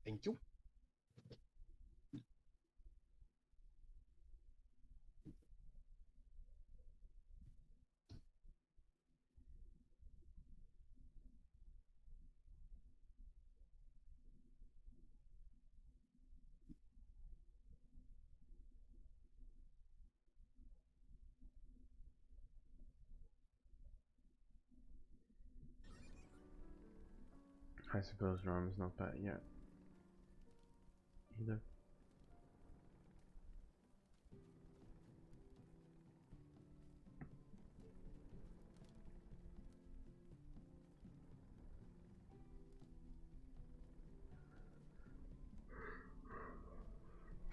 Thank you. I suppose Rome is not bad yet. Either.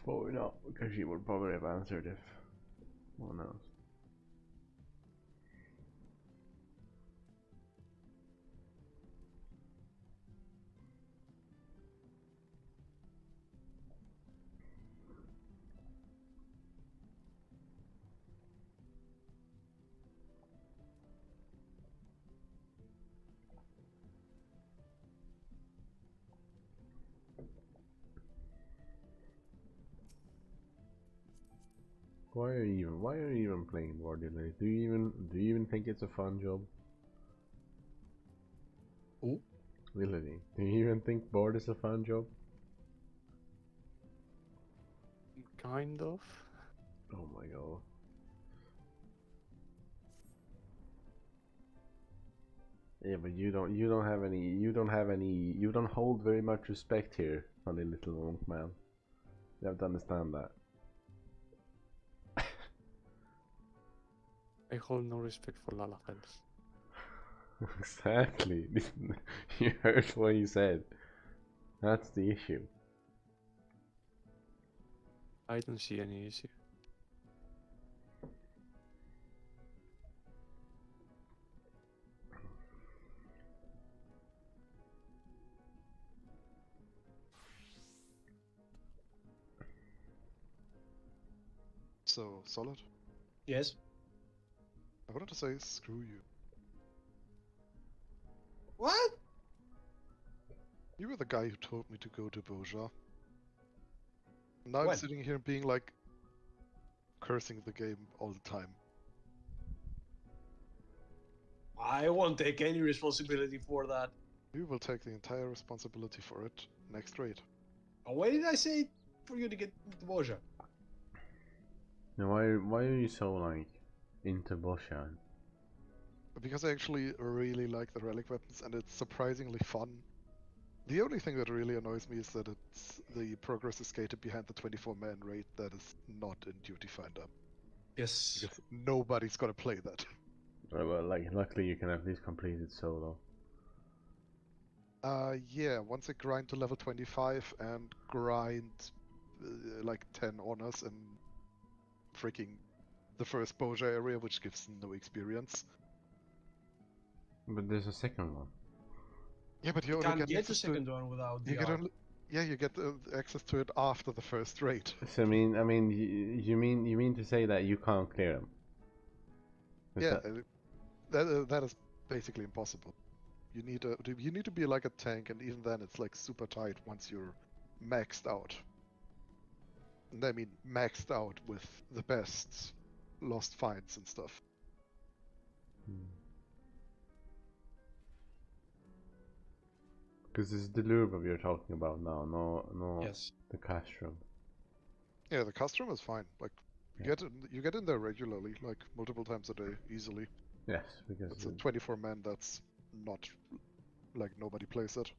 Probably not, because she would probably have answered if one knows. Why are you even playing Borderlands? Do you even think it's a fun job? Who? Really? Do you even think board is a fun job? Kind of. Oh my god. Yeah, but you don't hold very much respect here, funny little monk man. You have to understand that. I hold no respect for Lalakels. Exactly. You heard what he said. That's the issue. I don't see any issue. So, Solid? Yes. I wanted to say screw you. What? You were the guy who told me to go to Boja. Now When? I'm sitting here being like cursing the game all the time. I won't take any responsibility for that. You will take the entire responsibility for it next raid. Why did I say for you to get into Boja? Now why are you so like into Boshan? Because I actually really like the relic weapons and it's surprisingly fun. The only thing that really annoys me is that the progress is gated behind the 24-man raid that is not in Duty Finder. Yes. Because nobody's gonna play that. Well, like luckily you can at least complete it solo. Yeah, once I grind to level 25 and grind like 10 honors and freaking the first Boja area, which gives no experience. But there's a second one. Yeah, but you You only can't get get the access to it. second one without You the get arc. only, yeah, you get access to it after the first raid. So you mean to say that you can't clear them? Yeah, that is basically impossible. You need to be like a tank, and even then it's like super tight once you're maxed out. And I mean maxed out with the best lost finds and stuff. Because it's the Lurba you're talking about now, no Yes. the Castrum. Yeah, the custom is fine. Like Yeah. you get in there regularly, like multiple times a day, easily. Yes, because It's a 24-man. That's not like nobody plays it.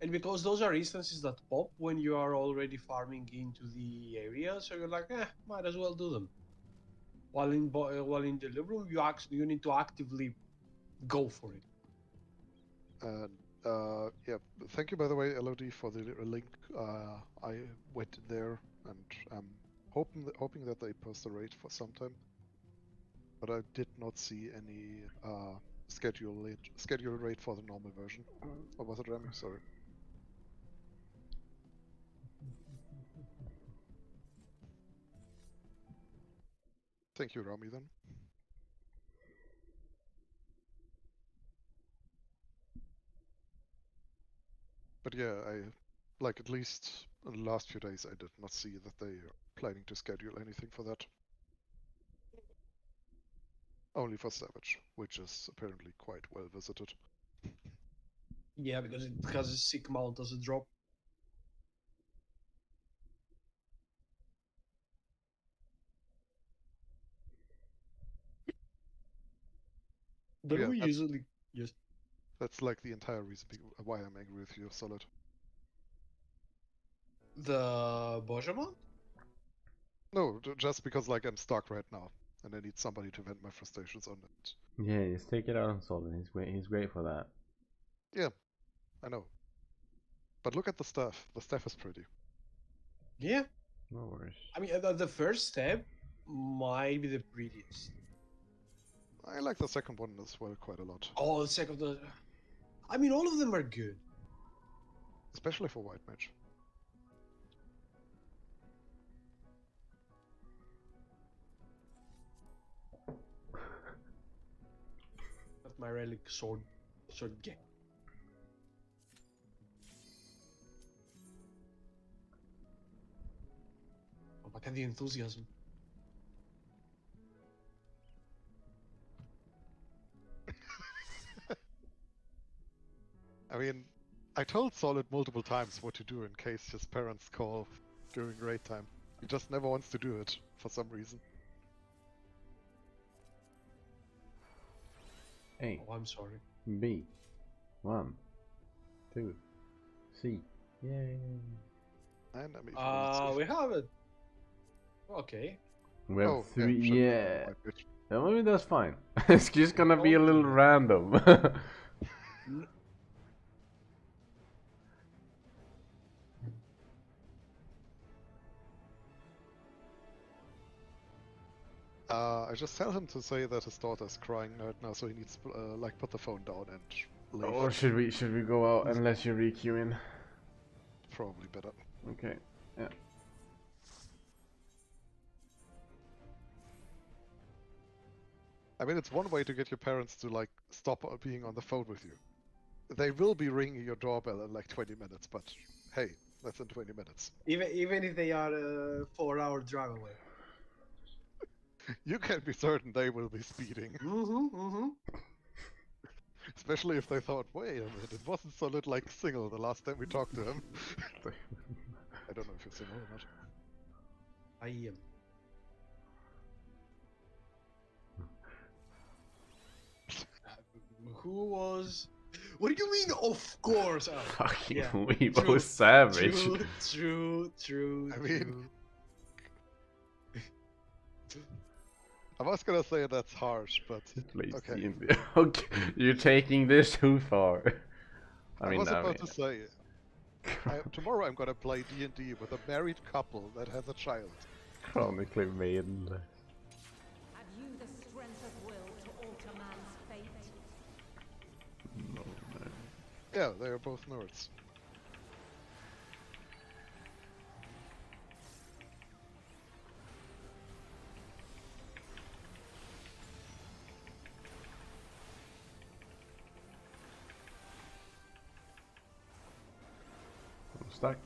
And because those are instances that pop when you are already farming into the area, so you're like, might as well do them. While in Deliveroo, you need to actively go for it. And yeah, thank you by the way, LOD, for the link. I went there and I'm hoping that they post the raid for some time. But I did not see any schedule raid for the normal version. Or was it Remy? Sorry. Thank you, Rami, then. But yeah, like at least in the last few days, I did not see that they are planning to schedule anything for that. Only for Savage, which is apparently quite well visited. Yeah, because it has a sick mount as a drop. Don't Yeah, we that's- usually just That's like the entire reason why I'm angry with you, Solid. the Boja mount? No, just because like I'm stuck right now, and I need somebody to vent my frustrations on it. Yeah, just take it out on Solid. He's great for that. Yeah, I know. But look at the staff. The staff is pretty. Yeah. No worries. I mean, the first step might be the prettiest. I like the second one as well quite a lot, Oh, the second, I mean, all of them are good. especially for white mage. That's my relic sword game. Oh, look at the enthusiasm. I mean, I told Solid multiple times what to do in case his parents call during raid time. He just never wants to do it for some reason. A, Oh, I'm sorry. B, 1, 2, C. Yay. And I mean, We have it. Okay. We have oh, 3. shut down Yeah. white mage. Yeah, maybe that's fine. It's just gonna be a little Okay. random. I just tell him to say that his daughter is crying right now, so he needs to like put the phone down and leave. Or should we go out and let you re-queue in? Probably better. Okay. Yeah. I mean, it's one way to get your parents to like stop being on the phone with you. They will be ringing your doorbell in like 20 minutes, but hey, that's in 20 minutes. Even if they are a 4-hour drive away. You can be certain they will be speeding. Especially if they thought, wait a minute, it wasn't Solid like single the last time we talked to him. I don't know if you're single or not. I am. Who was? What do you mean? Of course. Oh, Fucking yeah. Weebo True, Savage. True. I mean- I was gonna say that's harsh, but Please, okay. Okay, you're taking this too far. I was about to say, tomorrow I'm gonna play D&D with a married couple that has a child. Chronically maidenless. Have you the strength of will to alter man's fate? No, no. Yeah, they are both nerds. I'm stuck.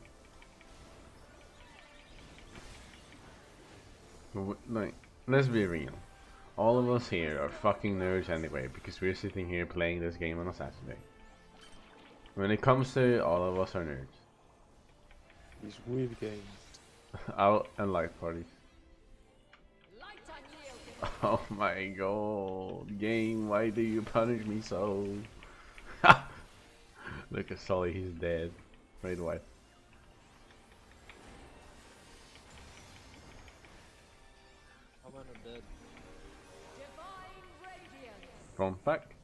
Like, let's be real. All of us here are fucking nerds anyway, because we're sitting here playing this game on a Saturday. When it comes to all of us are nerds. These weird games. Out and light parties. Light unyielding. Oh my god, game, why do you punish me so? Look at Sully, he's dead. Right away. How am I dead? Divine radiance. Come back.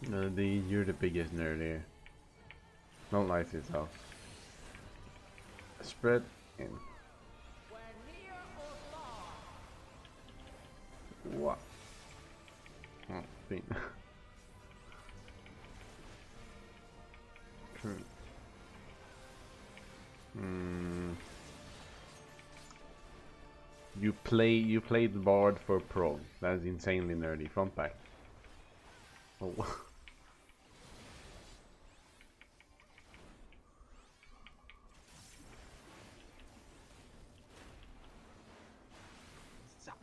You're the biggest nerd here. Don't lie to yourself. Spread in. Where near or far. What? Oh, thing. True. You played Bard for Pro. That's insanely nerdy. Front back. Oh. Zap.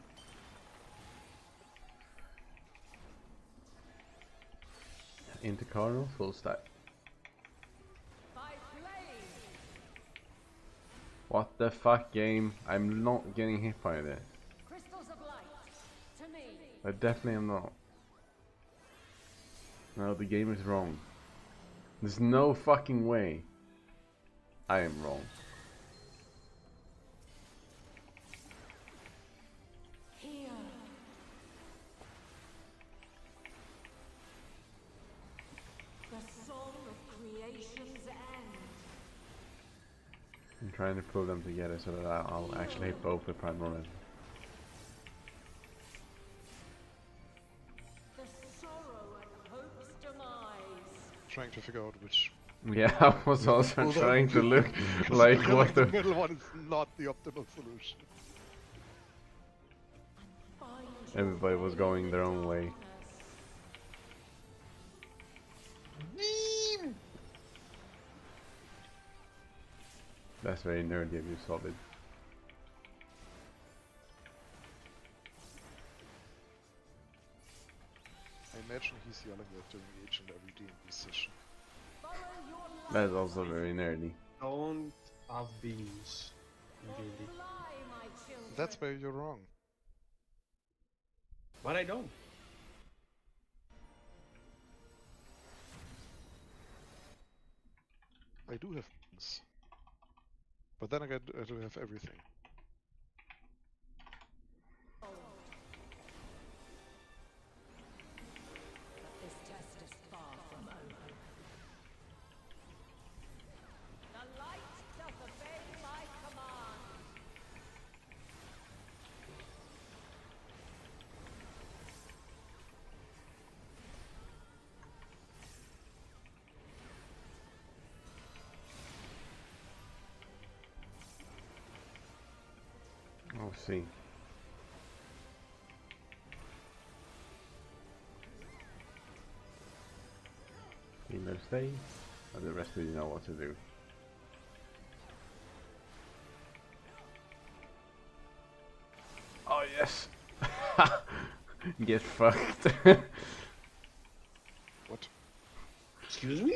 Into Cardinal, full stack. By blade. What the fuck, game? I'm not getting hit by this. Crystals of light. To me. I definitely am not. No, the game is wrong. There's no fucking way I am wrong. Here. The song of creation's end. I'm trying to pull them together so that I'll actually hit both with Primal Red. The sorrow and hope's demise. Trying to figure out which. Yeah, I was also Hold on. trying to look like I feel what the the... middle one is not the optimal solution. Find Everybody was going their own way. That's very nerdy of you, Solid. I imagine he's yelling that during each and every D&D session. Follow your light. That's also very nerdy. Don't have beams. Or Really. fly, my children. That's where you're wrong. But I don't. I do have things. But then again, I do have everything. This test is far from over. The light doth obey my command. I'll see. Female stay, and the rest of you know what to do. Oh yes! Get fucked. What? Excuse me?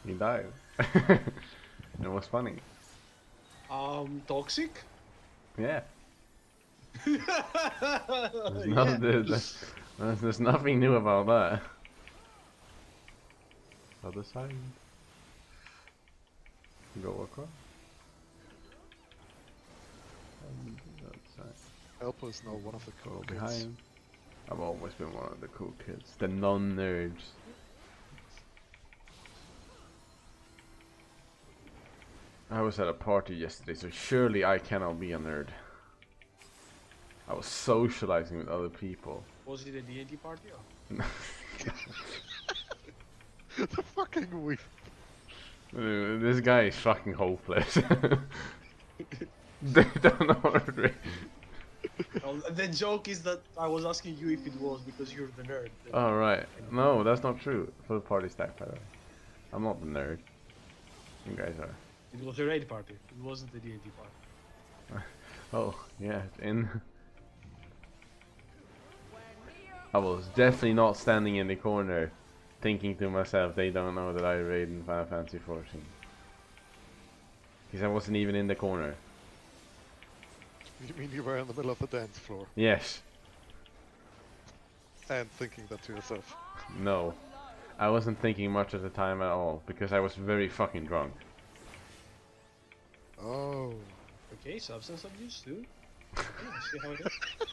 He died. It was funny. Toxic? Yeah. There's, Yeah. there's nothing new about that. Other side. Go across. And that side. Elpo is now one of the Go cool kids. behind. I've always been one of the cool kids. The non-nerds. I was at a party yesterday, so surely I cannot be a nerd. I was socializing with other people. Was it a D&D party? Or? The fucking weep. This guy is fucking hopeless. They don't know what to do. Well, the joke is that I was asking you if it was because you're the nerd. Oh right. No, that's not true. Full party stack, by the way. I'm not the nerd. You guys are. It was a raid party. It wasn't a D&D party. Oh, yeah, in. I was definitely not standing in the corner thinking to myself, they don't know that I raid in Final Fantasy 14. Because I wasn't even in the corner. You mean you were in the middle of the dance floor Yes. and thinking that to yourself? No. I wasn't thinking much at the time at all because I was very fucking drunk. Oh. Okay, substance abuse too. Okay, let's see how it is.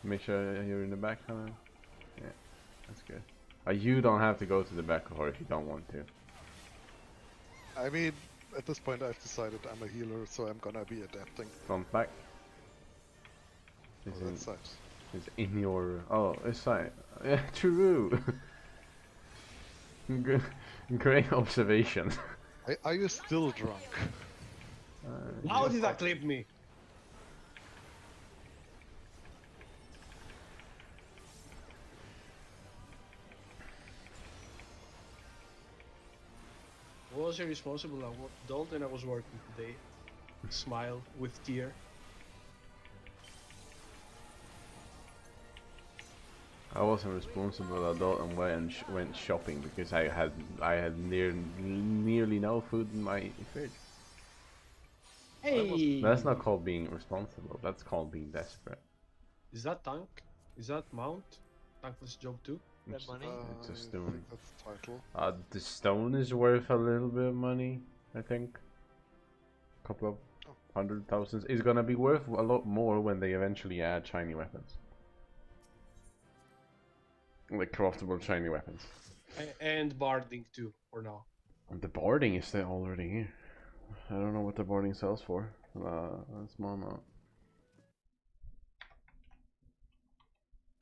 Make sure you're in the back, Hannah. Yeah, that's good. You don't have to go to the back or if you don't want to. I mean, at this point I've decided I'm a healer, so I'm gonna be adapting. Front back. Oh, It's that side. it's in your... Oh, it's fine. Yeah, true. Good. Great observation. Are you still drunk? How Yeah. did that clip me? Was irresponsible adult and I was working today. Smile with tear. I wasn't responsible adult and went shopping because I had nearly no food in my fridge. Hey! That's not called being responsible. That's called being desperate. Is that tank? Is that mount? Tankless job too? That money? It's a I stone. think that's the title. The stone is worth a little bit of money, I think. A couple of 100,000. It's gonna be worth a lot more when they eventually add shiny weapons. Like craftable shiny weapons. And barding too, for now. And the boarding is there already here. I don't know what the boarding sells for. A small amount.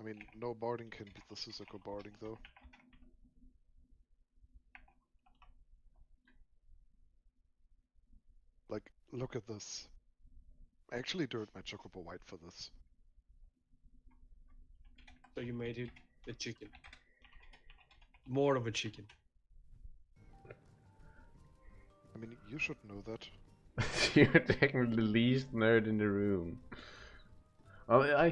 I mean, no barding can beat the Suzuko barding though. Like, look at this. I actually turned my Chocobo white for this. So you made it a chicken. More of a chicken. I mean, you should know that. You're technically the least nerd in the room. Oh, I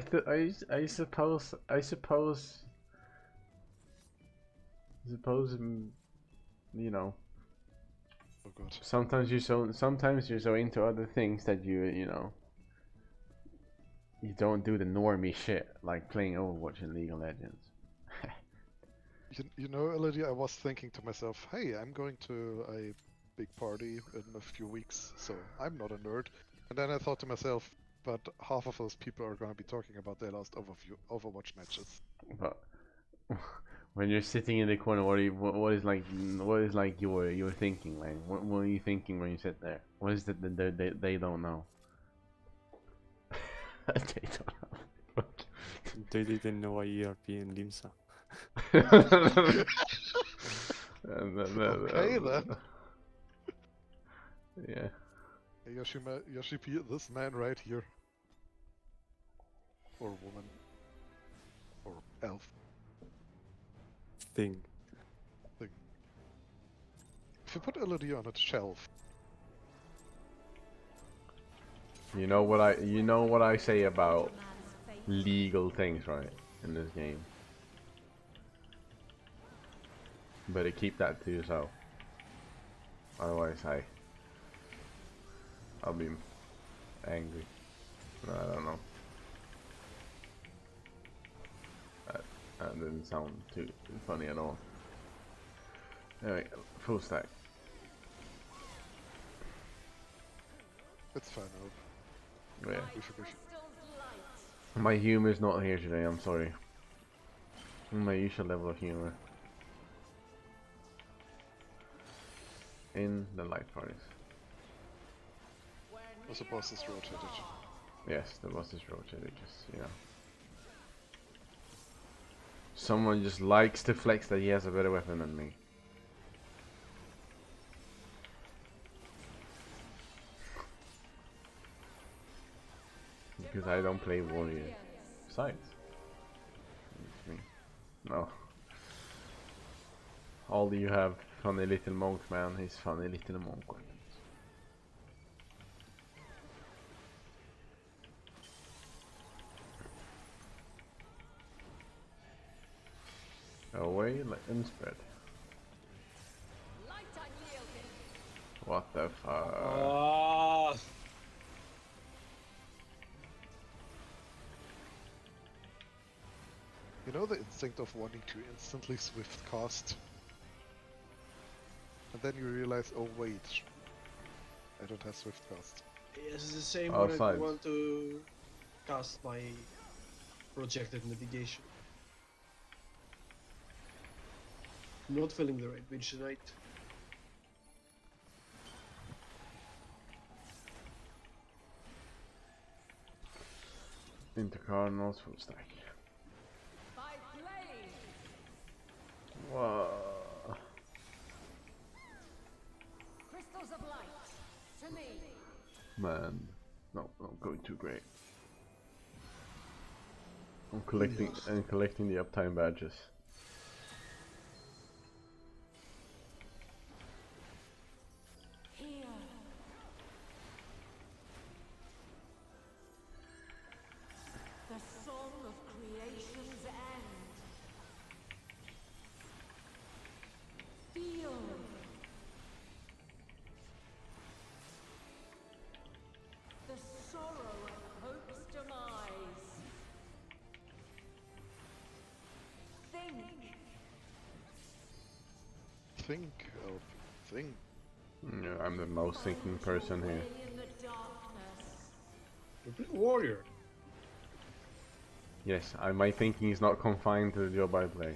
suppose, you know, Oh god. sometimes you're so into other things that you know, you don't do the normie shit like playing Overwatch and League of Legends. You know, Elodie, I was thinking to myself, hey, I'm going to a big party in a few weeks, so I'm not a nerd. And then I thought to myself, but half of those people are going to be talking about their last Overwatch matches. But when you're sitting in the corner, what is like you're thinking, like what are you thinking when you sit there? What is it that they don't know? They don't know. They didn't know ERP in Limsa. Okay then. Yeah. Hey, Yoshi, this man right here. Or woman. Or elf. Thing. If you put Elodie on a shelf, You know what I say about legal things, right? In this game. Better keep that to yourself. Otherwise, I'll be angry. No, I don't know. That didn't sound too funny at all. Anyway, full stack. it's fine, Elf. Yeah. We should be My humor's not here today, I'm sorry. My usual level of humor. In the light parties. I suppose it's rotated. Yes, the boss is rotated, just, you know. Someone just likes to flex that he has a better weapon than me. Because I don't play warrior. Besides. It's me. No. All you have, funny little monk man, is funny little monk weapons. Away and spread. What the fuck? Ah, You know the instinct of wanting to instantly swift cast? And then you realize, oh wait, I don't have swift cast. it's the same when I Outside. want to cast my projected mitigation. Not feeling the right bitch tonight. Into Cardinals full stack. Wow. Crystals of light. To me. Man, no, not going too great. I'm collecting the uptime badges. Here. The song of creation's end. Feel. The sorrow of hope's demise. Think. Think, Elf. Think. Yeah, I'm the most thinking person here. In the darkness. You're playing warrior. Yes, my thinking is not confined to the job I play.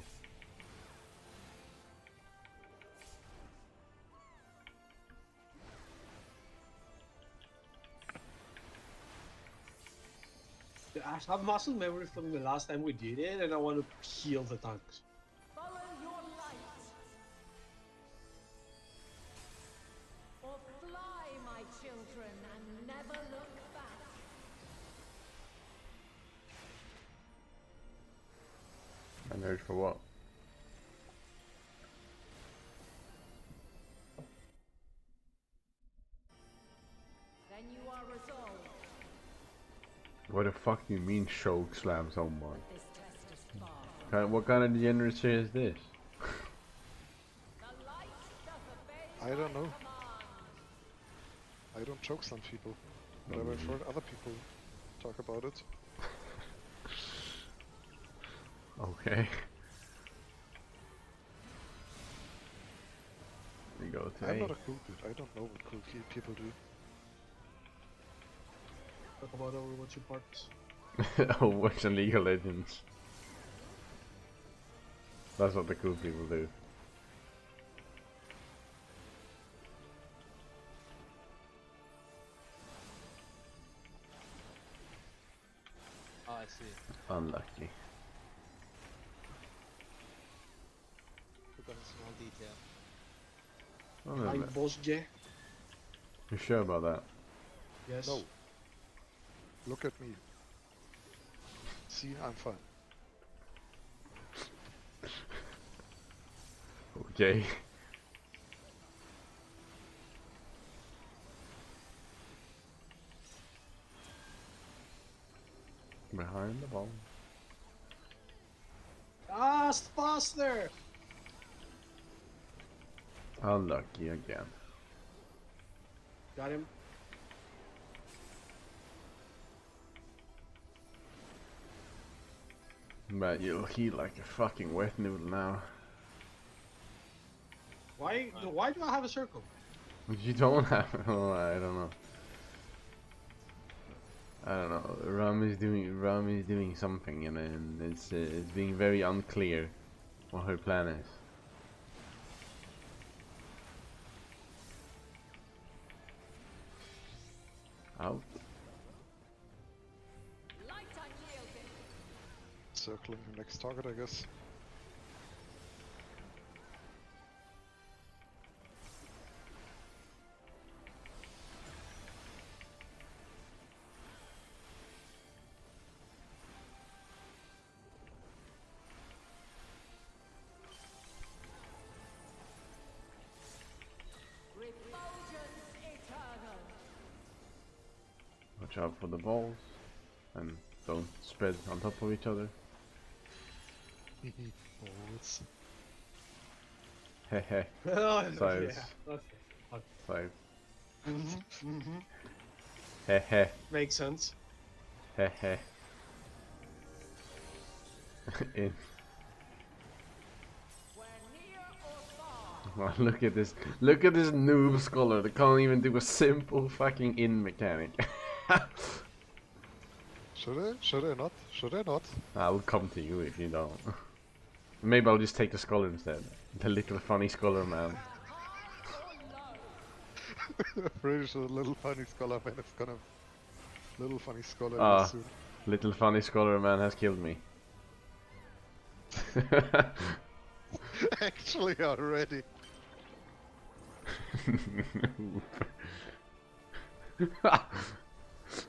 I have muscle memory from the last time we did it, and I want to kill the tanks. Follow your light. Or fly, my children, and never look back. And there's for what? Then you are resolved. What the fuck do you mean choke slam someone? This test is far. What kind of degeneracy is this? The light doth obey I don't my know. command. I don't choke some people, but I've heard other people talk about it. Okay. We go to I'm A. not a cool dude. I don't know what cool people do. Talk about Overwatch parts. Overwatch and League of Legends. That's what the cool people do. Oh, I see. Unlucky. Took on a small detail. Oh, no, I'm boss J. you sure about that? Yes. No. Look at me. See, I'm fine. Okay. Behind the ball. Ah, faster! Unlucky again. Got him. But you'll heat like a fucking wet noodle now. Why do I have a circle? You don't have. Oh, I don't know. I don't know. Ram is doing something, and it's being very unclear what her plan is. Out. Light unyielding. Circling the next target, I guess. Refulgence eternal. Watch out for the balls, and don't spread on top of each other. Balls. Hehe. Oh, Size. yeah. Okay. 5. Mm-hmm. Hehe. Makes sense. Hehe. In. Where near or far. Oh, look at this. Look at this noob scholar. They can't even do a simple fucking in mechanic. Should I? Should I not? Should I not? I'll come to you if you don't. Maybe I'll just take the scholar instead. The little funny scholar man. Pretty sure the little funny scholar man is gonna. Little funny scholar Ah. soon. Little funny scholar man has killed me. Actually, already.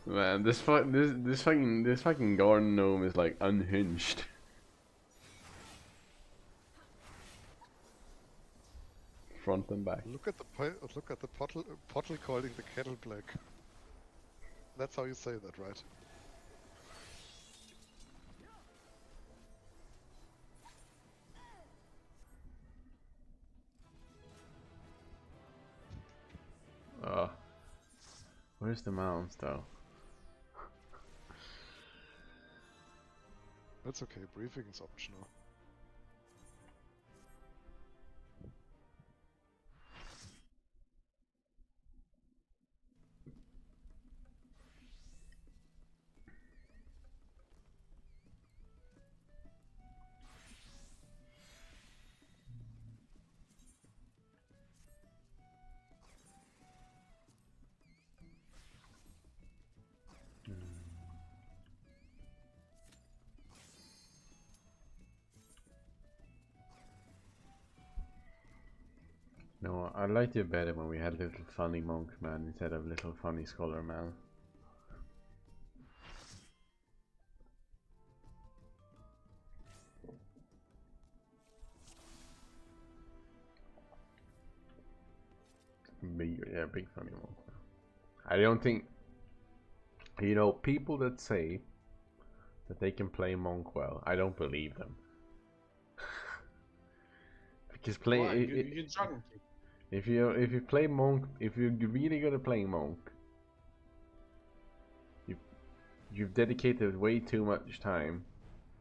Man, this fucking garden gnome is like unhinged. Front and back. Look at the pottle calling the kettle black. That's how you say that, right? Where's the mountains though? That's okay. Briefing is optional. No, I liked it better when we had little funny monk man instead of little funny scholar man. Big funny monk. I don't think, you know, people that say that they can play monk well, I don't believe them. Because Why? You're dragon king. if you play monk, if you're really good at playing monk, you've dedicated way too much time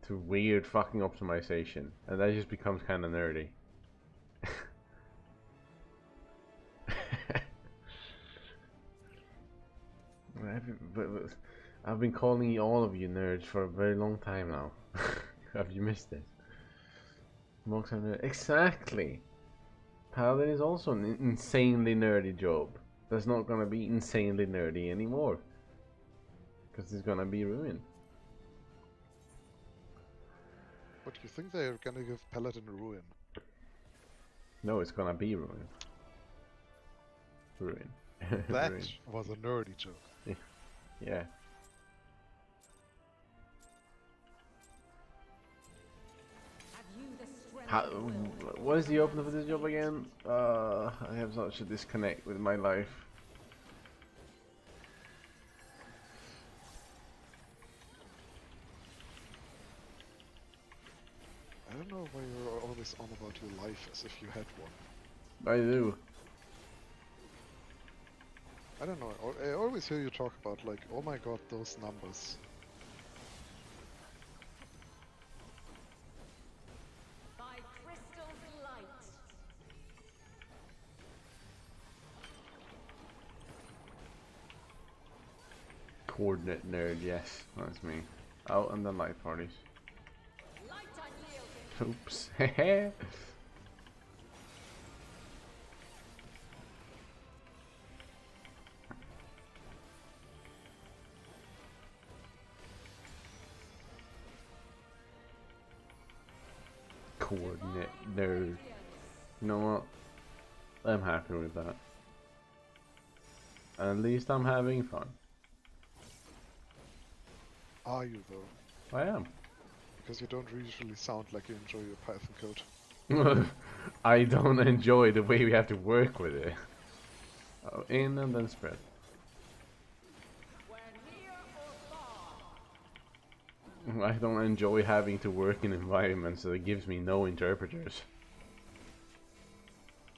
to weird fucking optimization, and that just becomes kind of nerdy. I've been calling all of you nerds for a very long time now. Have you missed it? Monks are nerds. Exactly. Paladin is also an insanely nerdy job. That's not gonna be insanely nerdy anymore. Because it's gonna be ruined. But you think they're gonna give Paladin a ruin? No, it's gonna be ruined. Ruin. That Ruin. was a nerdy joke. Yeah. What is the opener for this job again? I have such a disconnect with my life. I don't know why you're always on about your life as if you had one. I do. I don't know. I always hear you talk about like, oh my god, those numbers. By crystal's light. Coordinate nerd, yes, that's me. Out on the light parties. Light unyielding. Oops. Hehe. Coordinate nerd. You know what? I'm happy with that. At least I'm having fun. Are you though? I am. Because you don't usually sound like you enjoy your Python code. I don't enjoy the way we have to work with it. Oh, in and then spread. Where near or far. I don't enjoy having to work in environments that gives me no interpreters.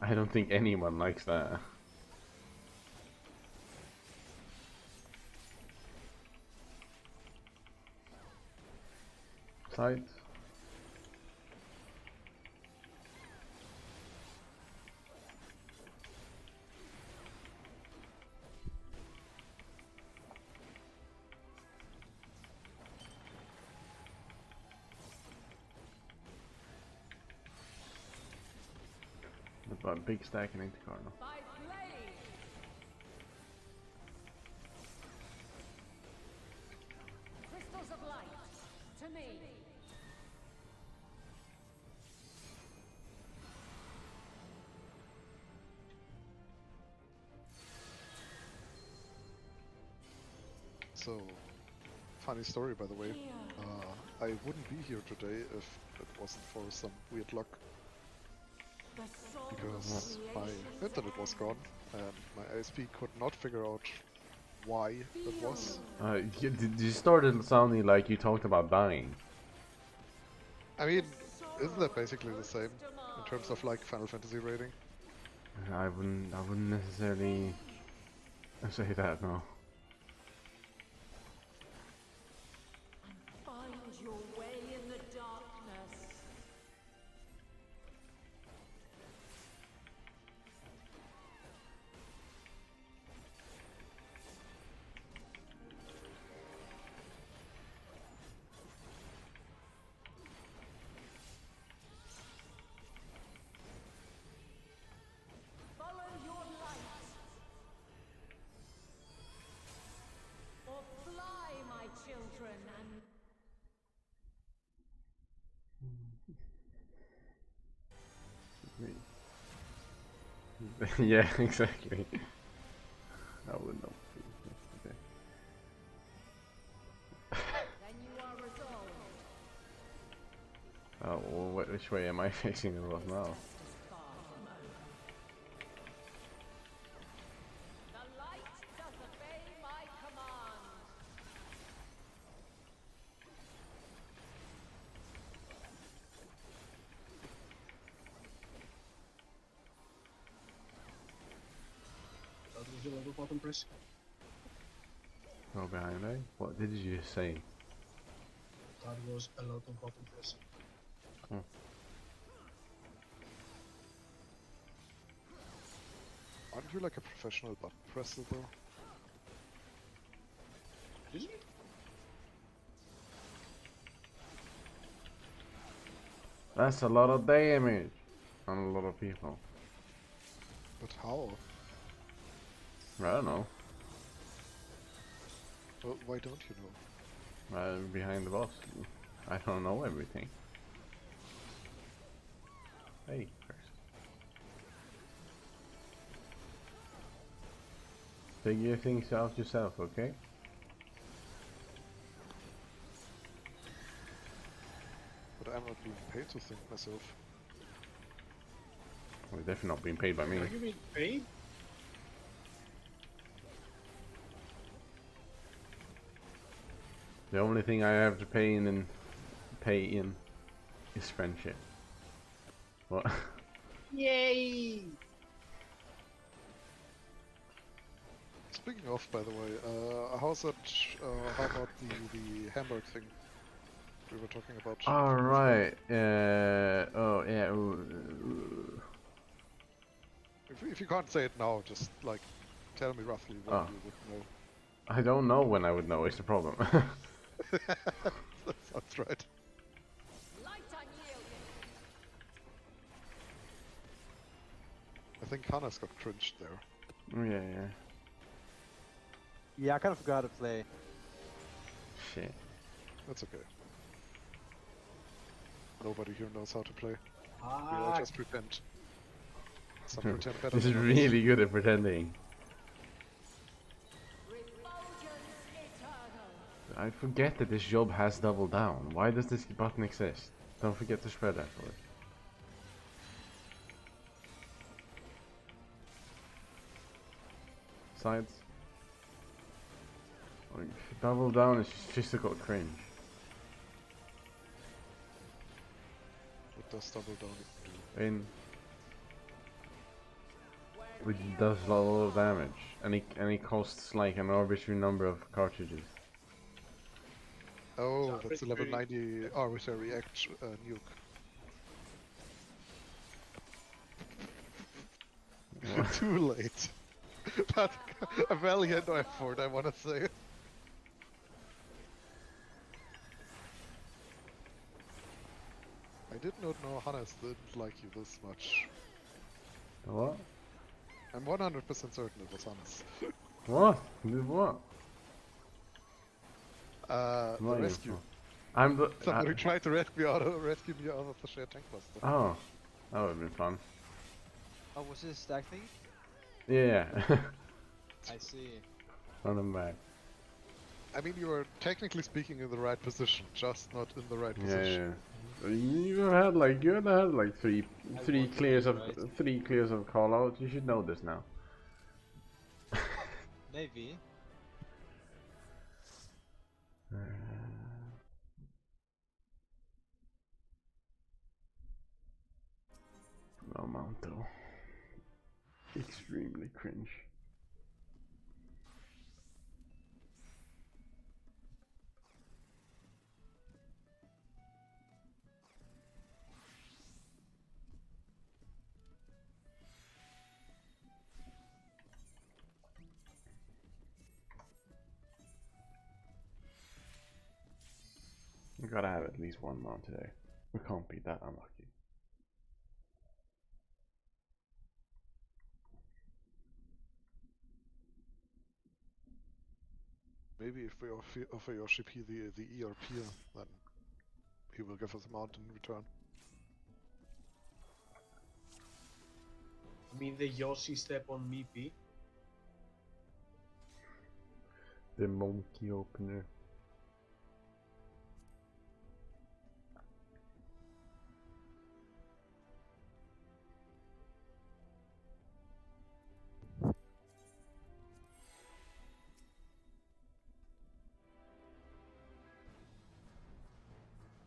I don't think anyone likes that. Sight. A big stack in Cardinal. By blade. Crystals of light. To me. So, funny story by the way. I wouldn't be here today if it wasn't for some weird luck. Because my internet was gone and my ISP could not figure out why it was. You started sounding like you talked about dying. I mean, isn't that basically the same in terms of like Final Fantasy rating? I wouldn't necessarily say that, no. Find your way in the darkness. Follow your light. Or fly, my children, and Yeah, exactly. I would know. Okay. then you are resolved. Oh, well, which way am I facing the world now? The light does obey my command. That was a lot of button press. Oh, behind me? What did you just say? That was a lot of button press. Aren't you like a professional button presser though? Is it? That's a lot of damage on a lot of people. But how? I don't know. Well, why don't you know? Behind the boss. I don't know everything. Hey, first. Figure things out yourself, okay? But I'm not being paid to think myself. We're definitely not being paid by me. Are you being paid? The only thing I have to pay in is friendship. What? Yay! Speaking of, by the way, how's that? How about the Hamburg thing we were talking about? All right. Oh yeah. If you can't say it now, just like tell me roughly when Oh. you would know. I don't know when I would know. Is the problem. That's right. Light unyielding. I think Hannes got cringed there. Yeah. Yeah, I kind of forgot how to play. Shit. That's okay. Nobody here knows how to play. We all Ah, just pretend. Some pretend better This is than others. really good at pretending. Refulgence eternal. I forget that this job has double down. Why does this button exist? Don't forget to spread afterwards. Sides. Like, double down is physical cringe. What does double down do? In which does a lot of damage, and it costs like an arbitrary number of cartridges. Oh, that's a level Arbitrary. 90 arbitrary nuke. Too late. But a valiant effort, I wanna say. I did not know Hannes didn't like you this much. What? I'm 100% certain it was Hannes. What? Did what? The What rescue. info? I'm the. Somebody tried to rescue me out of the shared tank cluster. Oh, that would have been fun. Oh, was this stack thing? Yeah. I see. Run them back. I mean, you are technically speaking in the right position, just not in the right Yeah, position. yeah. You had like three I three want to clears be of right. three clears of call out. You should know this now. Maybe. No amount though. Extremely cringe. We gotta have at least one mount today. We can't be that unlucky. Maybe if we offer Yoshi P the ERP, then he will give us a mount in return. I mean, the Yoshi step on me, P. The monkey opener.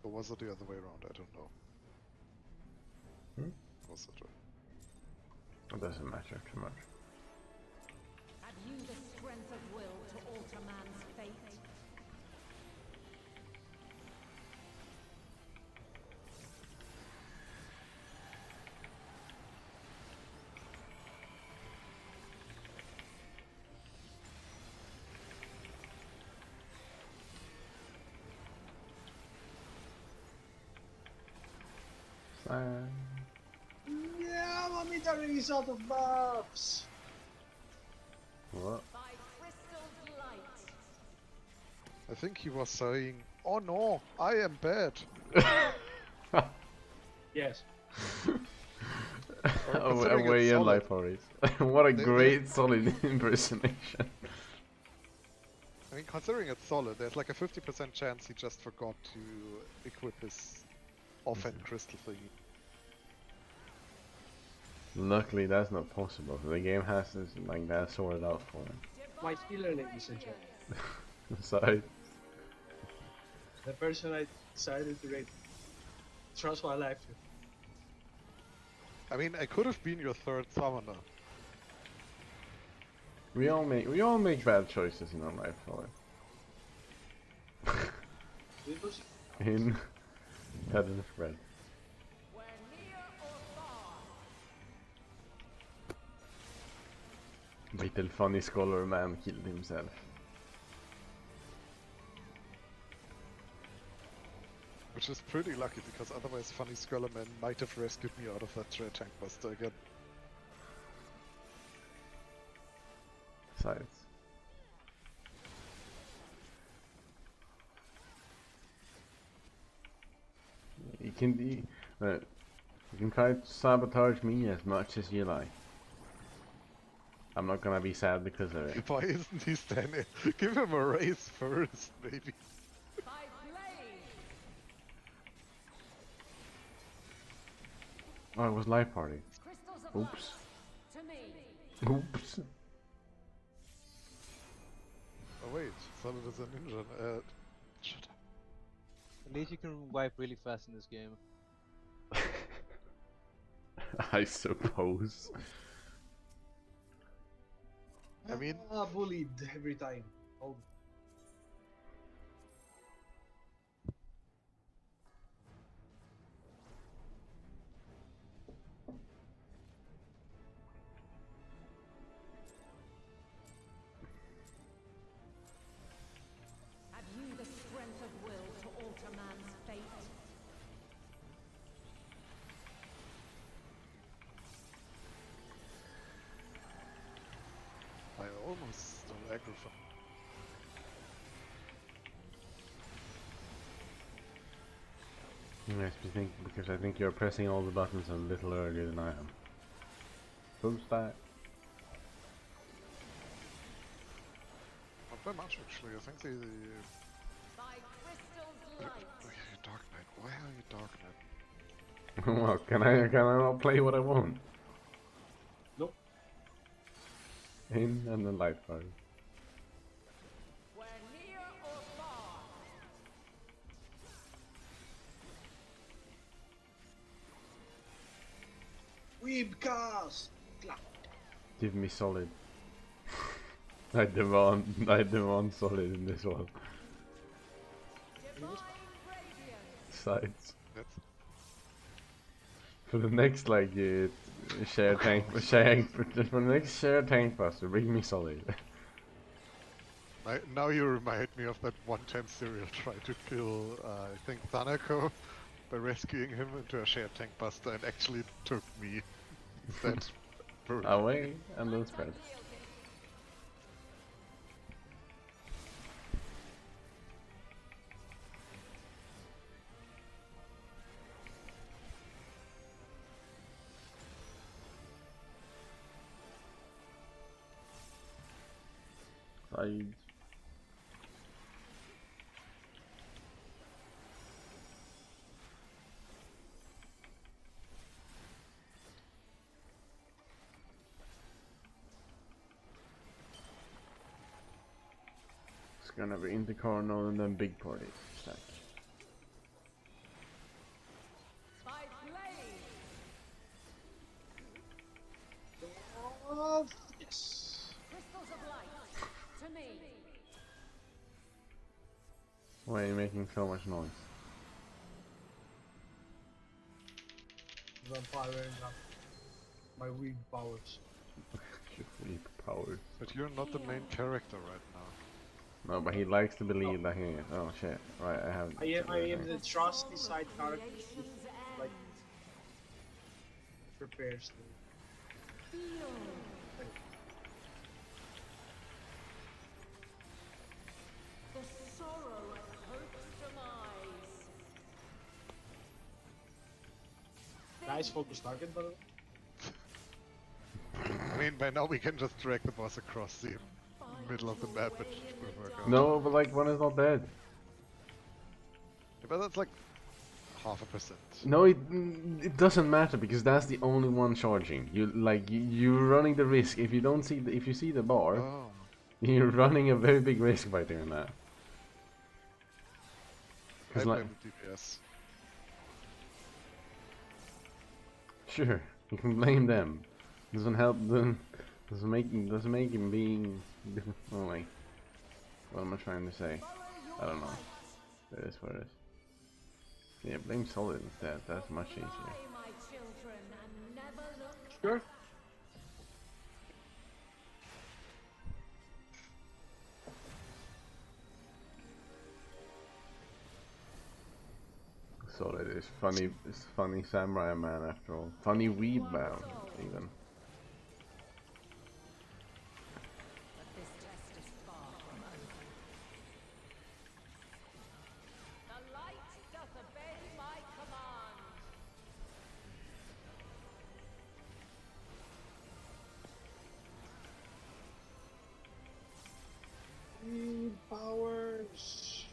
Or was it the other way around? I don't know. Hmm? Was it? It doesn't matter too much. Have you the strength of will to alter man's fate? Yeah, Momentary is out of buffs. What? By crystal's light. I think he was saying, "Oh no, I am bad." Yes. considering Away it's in solid. life always. What a They- great solid impersonation. I mean, considering it's solid, there's like a 50% chance he just forgot to equip his offhand crystal thingy. Luckily, that's not possible. The game has this like that sorted out for him. My healer, ladies and gentlemen. Sorry. The person I decided to rate. Trust my life to. I mean, I could have been your third summoner. We all make bad choices in our life, for It was in Heaven's Bread. Where near or far. Little funny scholar man killed himself. Which is pretty lucky, because otherwise Funny Skullman might have rescued me out of that tank buster again. Sides. You can try to sabotage me as much as you like. I'm not gonna be sad because of it. Why isn't he standing? Give him a raise first, maybe. By blade. Oh, it was live party. Crystals of Oops. light. To me. Oops. Oh wait, Solid is a ninja. Shut up. At least you can wipe really fast in this game. I suppose. I mean, bullied every time. Oh. Have you the strength of will to alter man's fate? I almost stole aggro from Yes, because I think you're pressing all the buttons a little earlier than I am. Full stack. Not by much actually. I think the By crystal's light. Dark Knight. Why are you Dark Knight? Well, can I not play what I want? Nope. In and the light card. We're near or far. Weebcast! Clap. Give me solid. I demand solid in this one. Divine radiance. Sides. That's For the next like share tank for the next share tank buster, bring me solid. now you remind me of that one-time serial trying to kill, I think, Thanako by rescuing him into a shared tank buster and actually took me instead. Brutal. Away and then spread. Sides. It's gonna be Intercar node and then big party stack. By blade. Oh, yes. Crystals of light. To me. Why are you making so much noise? I'm powering up my weed powers. Your weak powers. But you're not the main character right now. No, but he likes to believe that he is. Oh shit! Right, I have. I am the trusty side character who, like, prepares the. Feel. The sorrow of hope's demise. Nice focus target, by the way. I mean, by now we can just drag the boss across the middle of the map and we'll work out. No, but like one is not dead. Yeah, but that's like 0.5%. No, it doesn't matter because that's the only one charging. You're running the risk if you don't see if you see the bar, Oh. you're running a very big risk by doing that. I 'Cause blame like, the DPS. sure, you can blame them. Doesn't help them. Doesn't make him being. Oh wait, what am I trying to say? I don't know. It is what it is. Yeah, blame Solid instead. That's much easier. Fly, my children, and never look Sure. Solid is funny. It's funny samurai man after all. Funny weed man even. But this test is far from over. The light doth obey my command. Weed powers.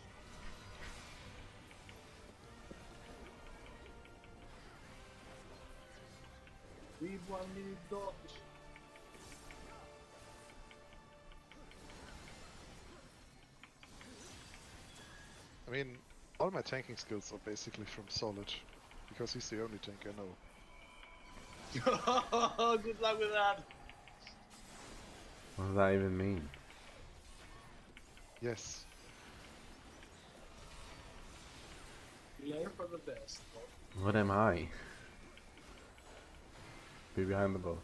Weed 1 minute dogs. I mean, all my tanking skills are basically from Solid, because he's the only tank I know. Good luck with that. What does that even mean? Yes. Learn from the best. What am I? Be behind the boss.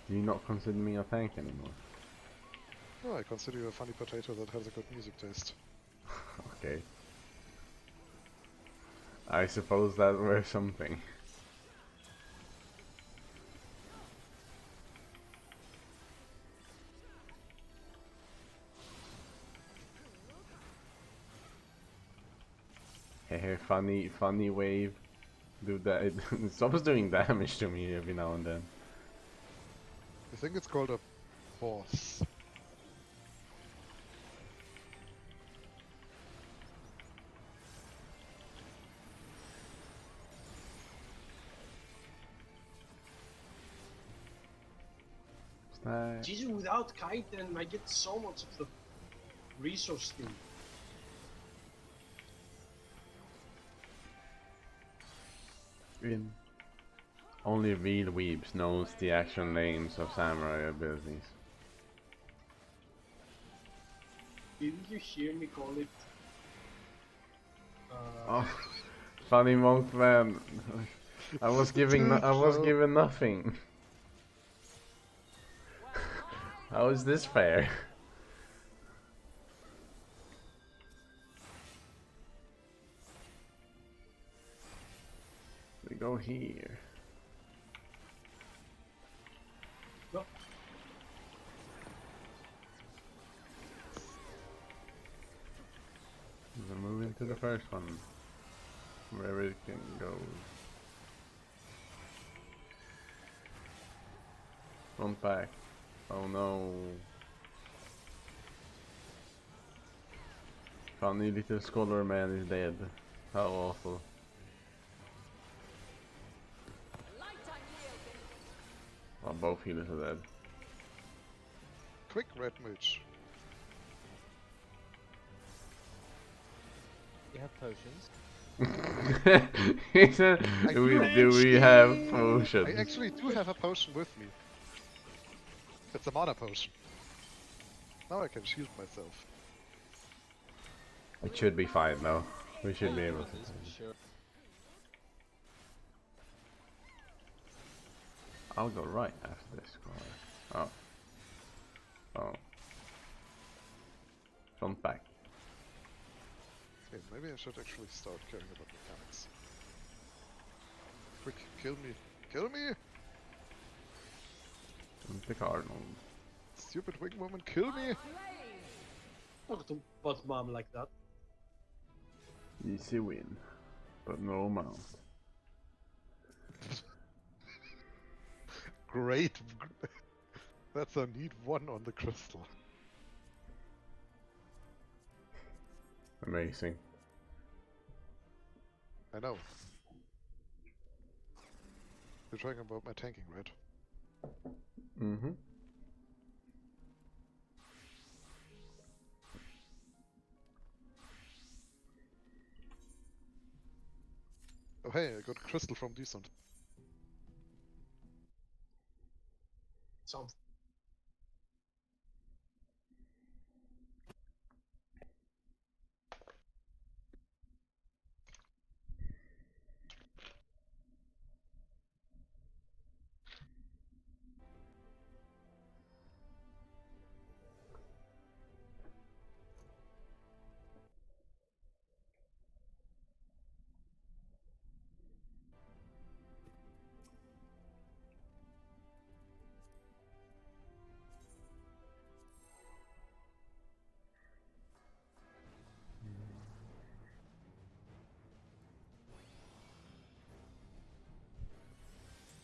Do you not consider me a tank anymore? No, I consider you a funny potato that has a good music taste. Okay. I suppose that were something. Hey, funny wave. Do that. It stops doing damage to me every now and then. I think it's called a force. Stack. Jeez, without kite, then I get so much of the resource thing. In. Only real weebs knows the actual names of samurai abilities. Didn't you hear me call it? Oh, funny monk man. I was giving I was given nothing. How is this fair? We go here. No. We're moving to the first one. Where everything goes. Front back. Oh no. Funny little scholar man is dead. How awful. Oh, both healers are dead. Quick, red mooch. You have potions. He said, do we have potions? I actually do have a potion with me. It's a mana potion. Now I can shield myself. It should be fine though. We should be able to. Sure. I'll go right after this corner. Oh. Oh. Front back. Okay, maybe I should actually start caring about mechanics. Quick, kill me! Kill me! The cardinal. Stupid wing woman, kill me! Not to butt mom like that. Easy win. But no mount. Great! That's a neat one on the crystal. Amazing. I know. You're talking about my tanking, right? Mm-hmm. Oh hey, I got crystal from Decent. Sounds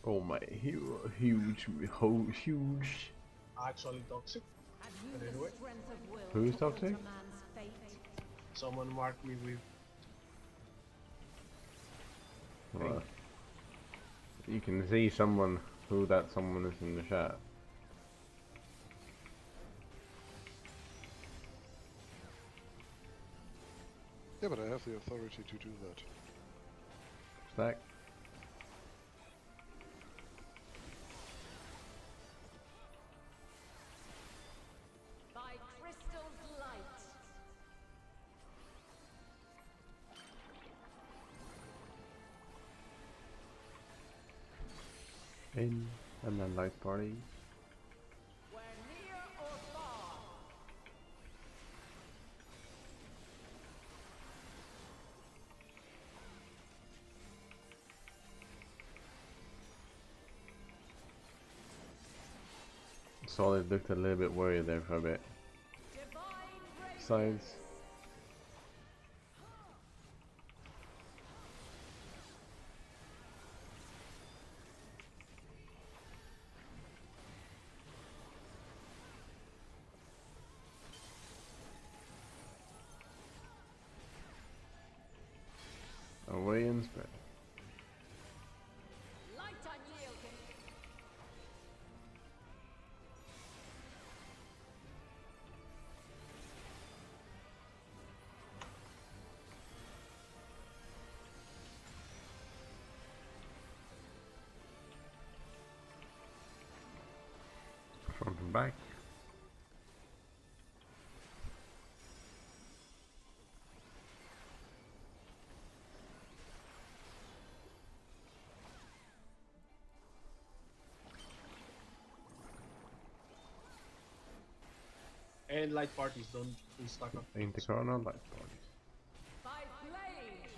Oh my hero, huge. actually toxic. But anyway, Who's toxic? someone marked me with. Well, you can see someone who that someone is in the chat. Yeah, but I have the authority to do that. Stack. By crystal's light. In and then light party. We're near or far. Solid looked a little bit worried there for a bit. Divine grace. Sides. I'm back. And light parties don't stack up. Intercorner light parties. By blade.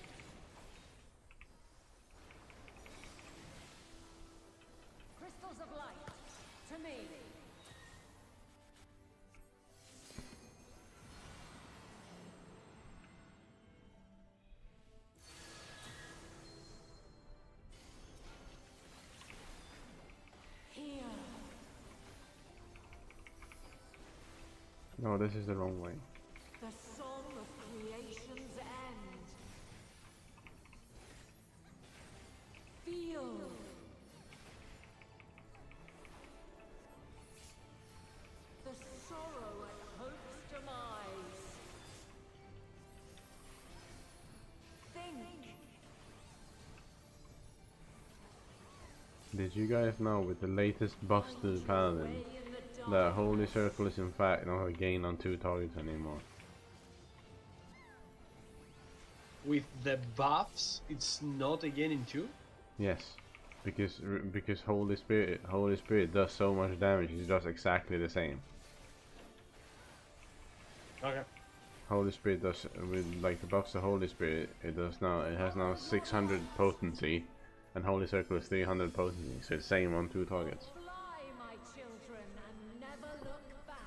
Crystals of light. To me. Here. No, this is the wrong way. The song of creation's end. Feel. The sorrow at hope's demise. Think. Did you guys know with the latest buffs to the paladin, Way in the the dark. holy circle is in fact not a gain on 2 targets anymore? With the buffs, it's not again in 2? Yes, because Holy Spirit does so much damage. It does exactly the same. Okay. Holy Spirit does with like the buffs to Holy Spirit. It has now 600 potency, and Holy Circle is 300 potency. So it's same on 2 targets. Fly, my children, and never look back.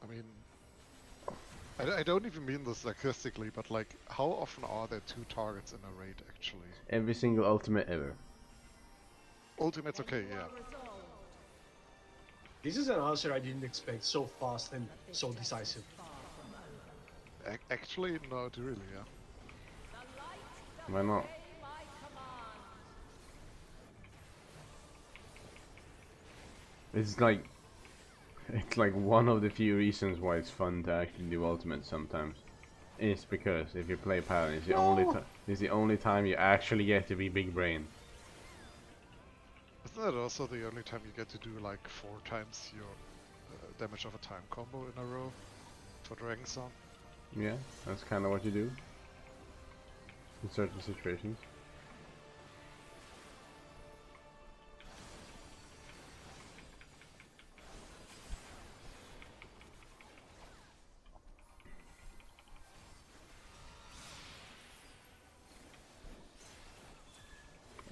I mean, I don't even mean this sarcastically, but like, how often are there 2 targets in a raid actually? Every single ultimate ever. Ultimate's okay, yeah. Resolved. This is an answer I didn't expect, so fast and so decisive. Actually, not really, yeah. The light doth Why not? obey my command. It's like one of the few reasons why it's fun to actually do ultimate sometimes. It's because if you play Paladin, it's the only time you actually get to be big brain. Isn't that also the only time you get to do like 4 times your damage of a time combo in a row for Dragon Song? Yeah, that's kind of what you do in certain situations.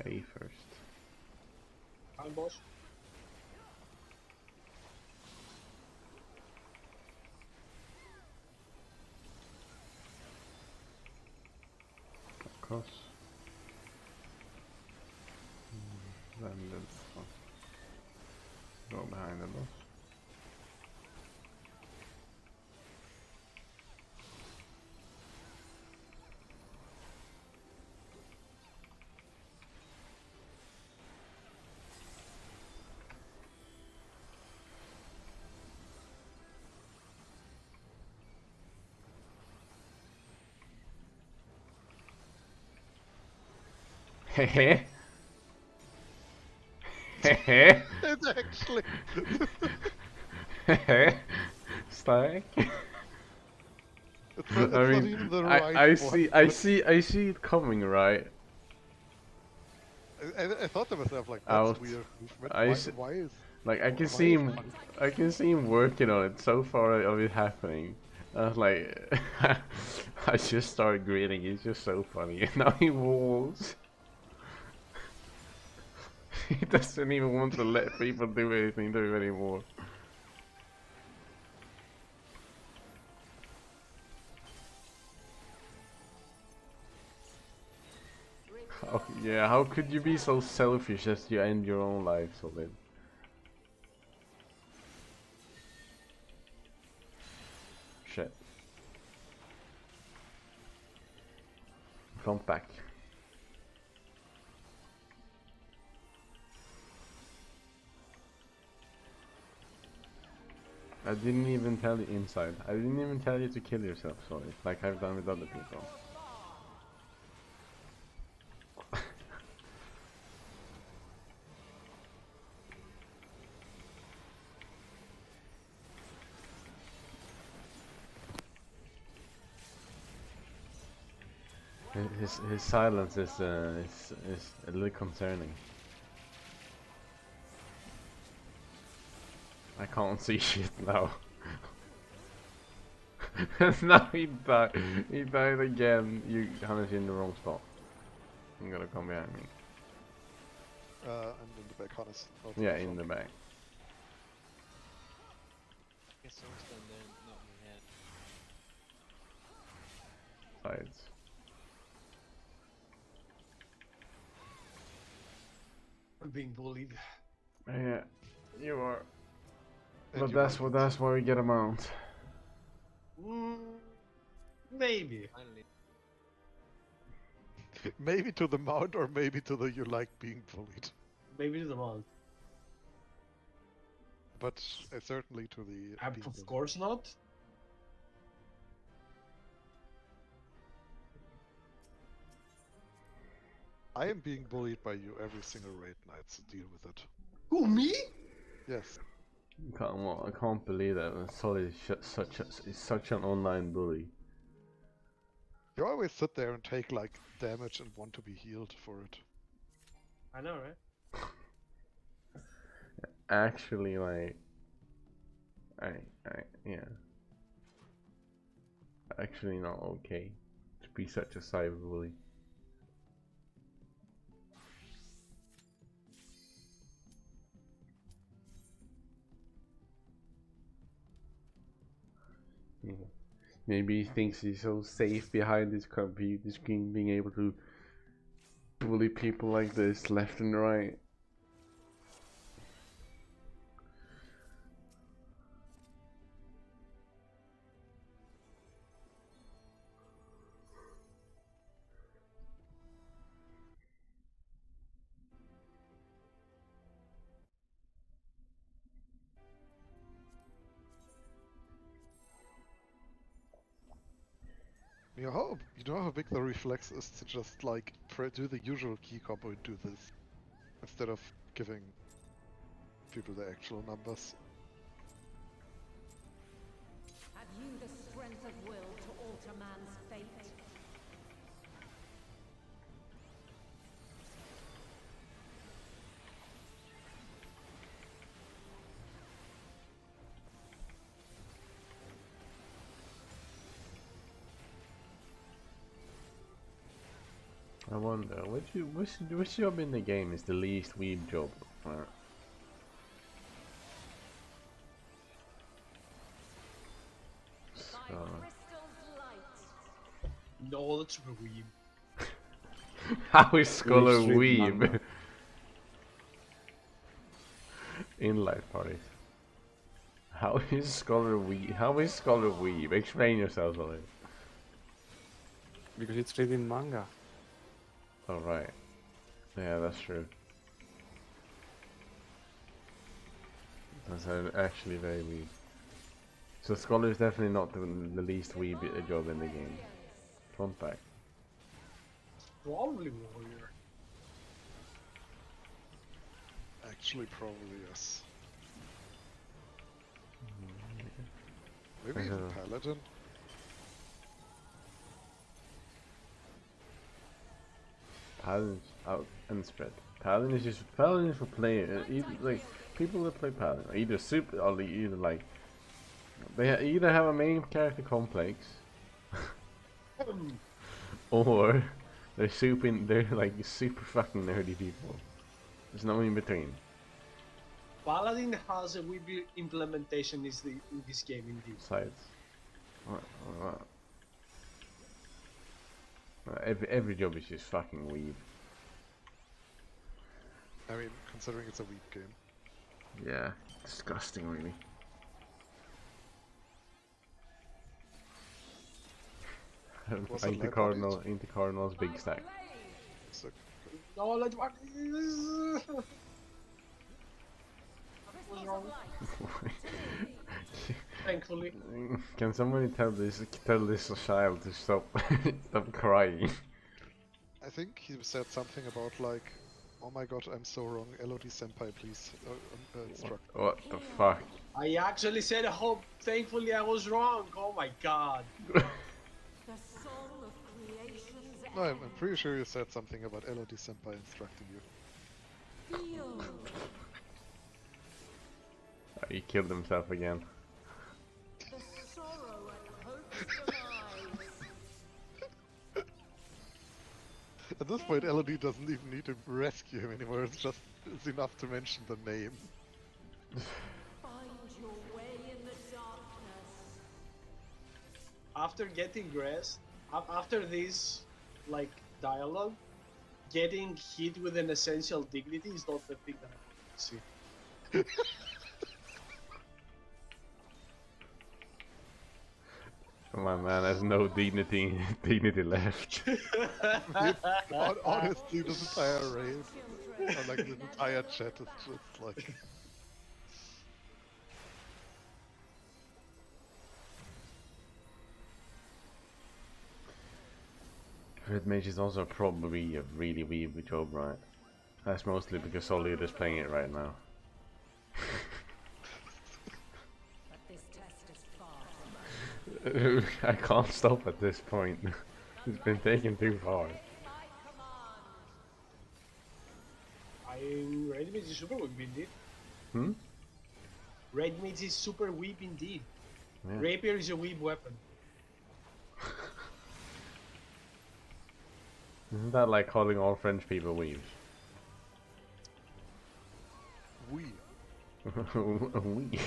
A first. Time boss. Across. Then go behind the boss. Hehe. Hehe. It's actually... Hehe. Stack. It's not, I it's not mean, even the right I one, see, but I see it coming, right? I thought to myself, like, I that's was- weird movement. I Why, s- why is... Like I can why see is him, one- I can see him working on it so far of it happening. I was like, I just started grinning. It's just so funny. And now he walls. He doesn't even want to let people do anything to him anymore. Yeah, how could you be so selfish as to end your own life, Solid? Shit. Front back. I didn't even tell you inside. I didn't even tell you to kill yourself, sorry. Like I've done with other people. his silence is a little concerning. I can't see shit now. Now he died. He died again. Hannes, in the wrong spot. You gotta come behind me. And in the back, Hannes. not Yeah, the in the front. back. Guess someone's down there, not me here. Sides. I'm being bullied. Yeah, you are. And But you that's might that's why we get a mount. Maybe. Finally. maybe to the mount, or maybe to the you like being bullied. Maybe to the mount. But certainly to the. being Of bullied. course not. I am being bullied by you every single raid night, so deal with it. Who, me? Yes. I can't believe that. Solid is such an online bully. You always sit there and take like damage and want to be healed for it. I know, right? Actually, like, yeah. Actually, not okay to be such a cyber bully. Yeah. Maybe he thinks he's so safe behind his computer screen, being able to bully people like this left and right. You know how big the reflex is to just like do the usual key combo and do this instead of giving people the actual numbers. Have you the strength of will to alter man's fate? I wonder which job in the game is the least weeb job. By So, crystal's light. No, that's weeb. how is Scholar Least read weeb manga. in life parties? How is Scholar weeb? How is Scholar weeb? Explain yourself, Ollie. Because it's reading manga. Oh right. Yeah, that's true. That's actually very weeb. So Scholar is definitely not the least weeb job in the game. Fun fact. Probably warrior. Actually, probably yes. Maybe even paladin. Paladin's out and spread. Paladin is for players. Like people that play Paladin are either super or either like they either have a main character complex or they're like super fucking nerdy people. There's no in between. Paladin has a weeb implementation in this game indeed. Sides. Every job is just fucking weeb. I mean, considering it's a weak game. Yeah, disgusting really. Was it Into lab Cardinal's big stack. So, No, let what? Crystals of light. Thankfully. Can somebody tell this child to stop stop crying? I think he said something about like, "Oh my god, I'm so wrong. LOD senpai, please instruct." What the fuck? I actually said, "Oh, thankfully I was wrong." Oh my god. The soul of creation's No, I'm pretty sure you said something about Elodie Senpai instructing you. Feel. He killed himself again. The sorrow at hope's demise. At this point, Elodie doesn't even need to rescue him anymore. It's enough to mention the name. Find your way in the darkness. After getting rest, after this, like, dialogue, getting hit with an essential dignity is not the thing that I want to see. My man has no dignity left. Honestly, this entire raid, Children, or like this entire chat is just like... Red Mage is also probably a really weird job, right? That's mostly because Solid is playing it right now. but this test is far from I can't stop at this point. It's been taken too far. my command. Red Mage is super weak indeed. Hmm? Red Mage is super weak indeed. Yeah. Rapier is a weak weapon. Isn't that like calling all French people weebs? We. Weeb.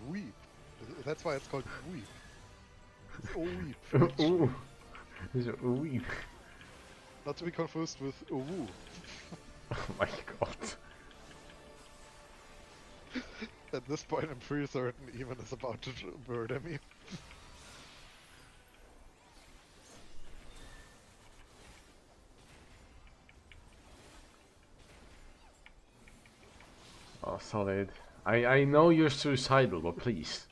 Weep. That's why it's called weep. It's weep. Ooh. It's a weeb. Not to be confused with woo. Oh my god. At this point, I'm pretty certain Evan is about to murder me. Oh, Solid. I know you're suicidal, but please.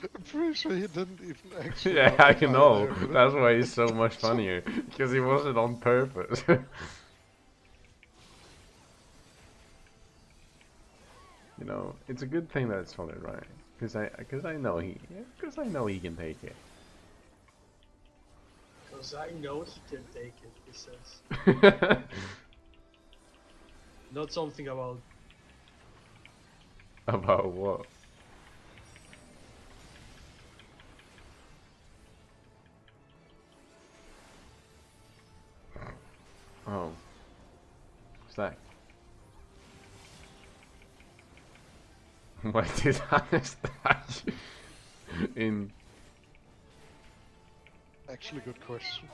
I'm pretty sure he didn't even actually. Yeah, want I to die know. there. That's why he's so much funnier. Because he wasn't on purpose. You know, it's a good thing that it's Solid, right? Because I know he can take it. Because I know he can take it, he says. Not something about About what? Oh. Stack. Why did I stack in? Actually, good question.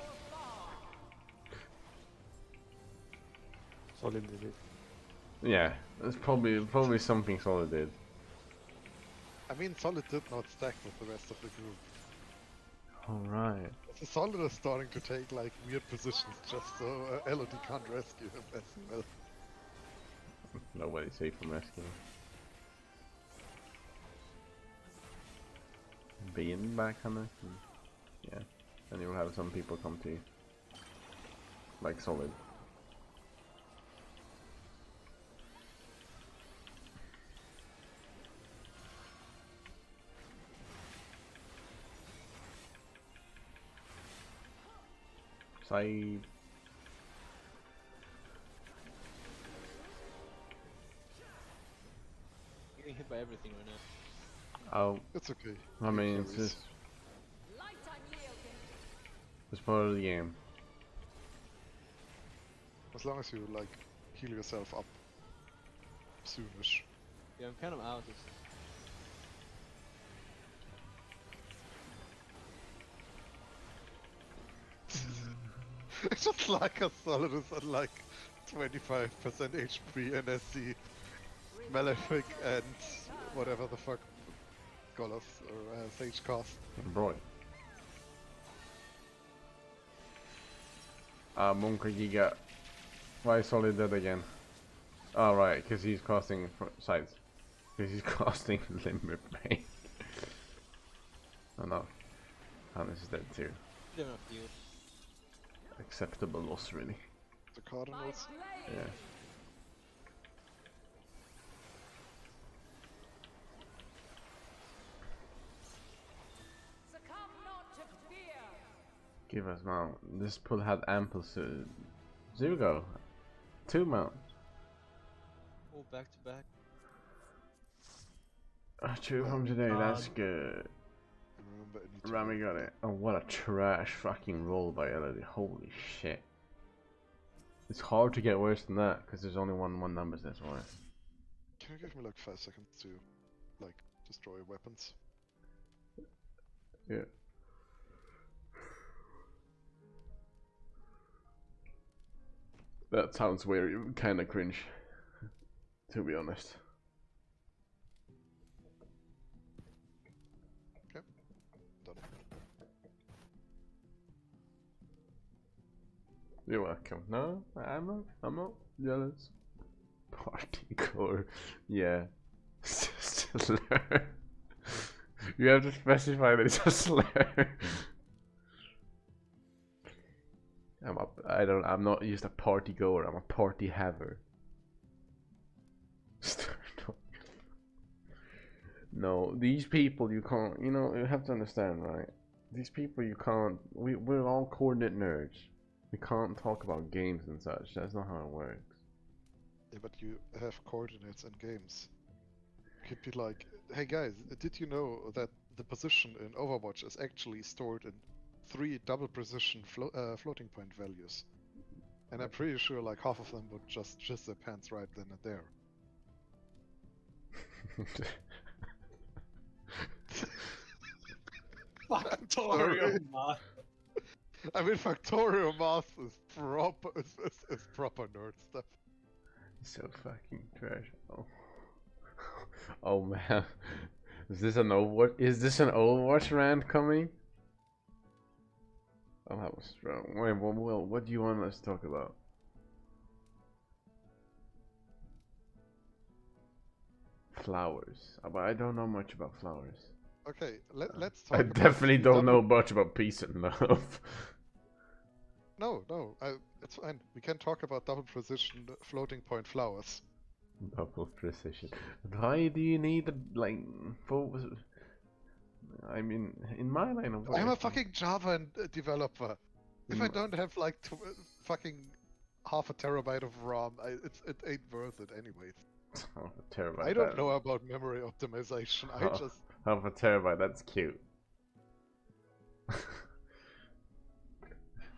Solid did it. Yeah, that's probably something Solid did. I mean, Solid did not stack with the rest of the group. Alright. So Solid is starting to take like weird positions just so Elodie can't rescue him as well. Nobody's safe from rescue. Being back on it? Yeah. And you'll have some people come to you. Like Solid. Side. Getting hit by everything right now. Oh, It's okay. I mean, it's Carries. just Light unyielding. it's part of the game. As long as you like heal yourself up soonish. Yeah, I'm kind of out. It's just like a Solid is at like 25% HP and as the Malefic and whatever the fuck Golos or Sage cast. Bro. Monka Giga. Why is Solid dead again? Oh, right, because he's casting sides. Because he's casting Limber Pain. Oh no. Hannes is dead too. You don't have to. Acceptable loss, really. The By Cardinals. blade. Yeah. Give us mount. This pool had ample There we go. 2 mounts. All back to back. 2 from today, that's good. Remember, I need to Rami got it. Oh, what a trash fucking roll by Elodie. Holy shit. It's hard to get worse than that, because there's only one numbers this one. Can you give me like 5 seconds to, like, destroy weapons? Yeah. That sounds weird, kinda cringe. To be honest. Okay, done. You're welcome. No, I'm not jealous. Partycore. Yeah. It's just a slur. You have to specify that it's a slur. I'm not just a party goer, I'm a party haver. No, these people you can't, you know, you have to understand, right? These people you can't, we're all coordinate nerds. We can't talk about games and such, that's not how it works. Yeah, but you have coordinates and games. Could be like, hey guys, did you know that the position in Overwatch is actually stored in 3 double precision floating point values? And I'm pretty sure like half of them would just shit their pants right then and there. Factorial math. I mean, factorial math is proper nerd stuff. So fucking trash. Oh. Oh man. Is this an Overwatch rant coming? Oh, that was strong. Wait, what do you want us to talk about? Flowers. But I don't know much about flowers. Okay, let's talk I about definitely don't double- know much about peace and love. No, it's fine. We can talk about double precision floating point flowers. Double precision. Why do you need like focus? I mean, in my line of work, I'm a fucking Java developer. If I Mm. don't have like fucking half a terabyte of RAM, it ain't worth it anyways. half a terabyte. I don't know about memory optimization. I Oh. just Half a terabyte. That's cute.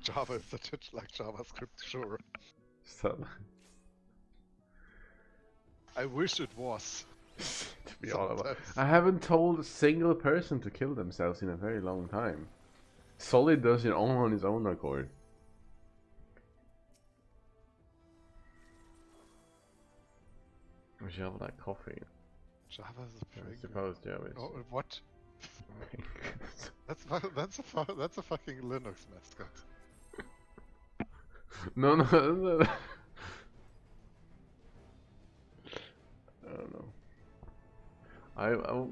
Java is such a like JavaScript, sure. So, I wish it was. to be all about, Sometimes. I haven't told a single person to kill themselves in a very long time. Solid does it all on his own accord. We should have like coffee. Java is a I pig. suppose Java is. Oh, what? That's a fucking Linux mascot. No. I don't know.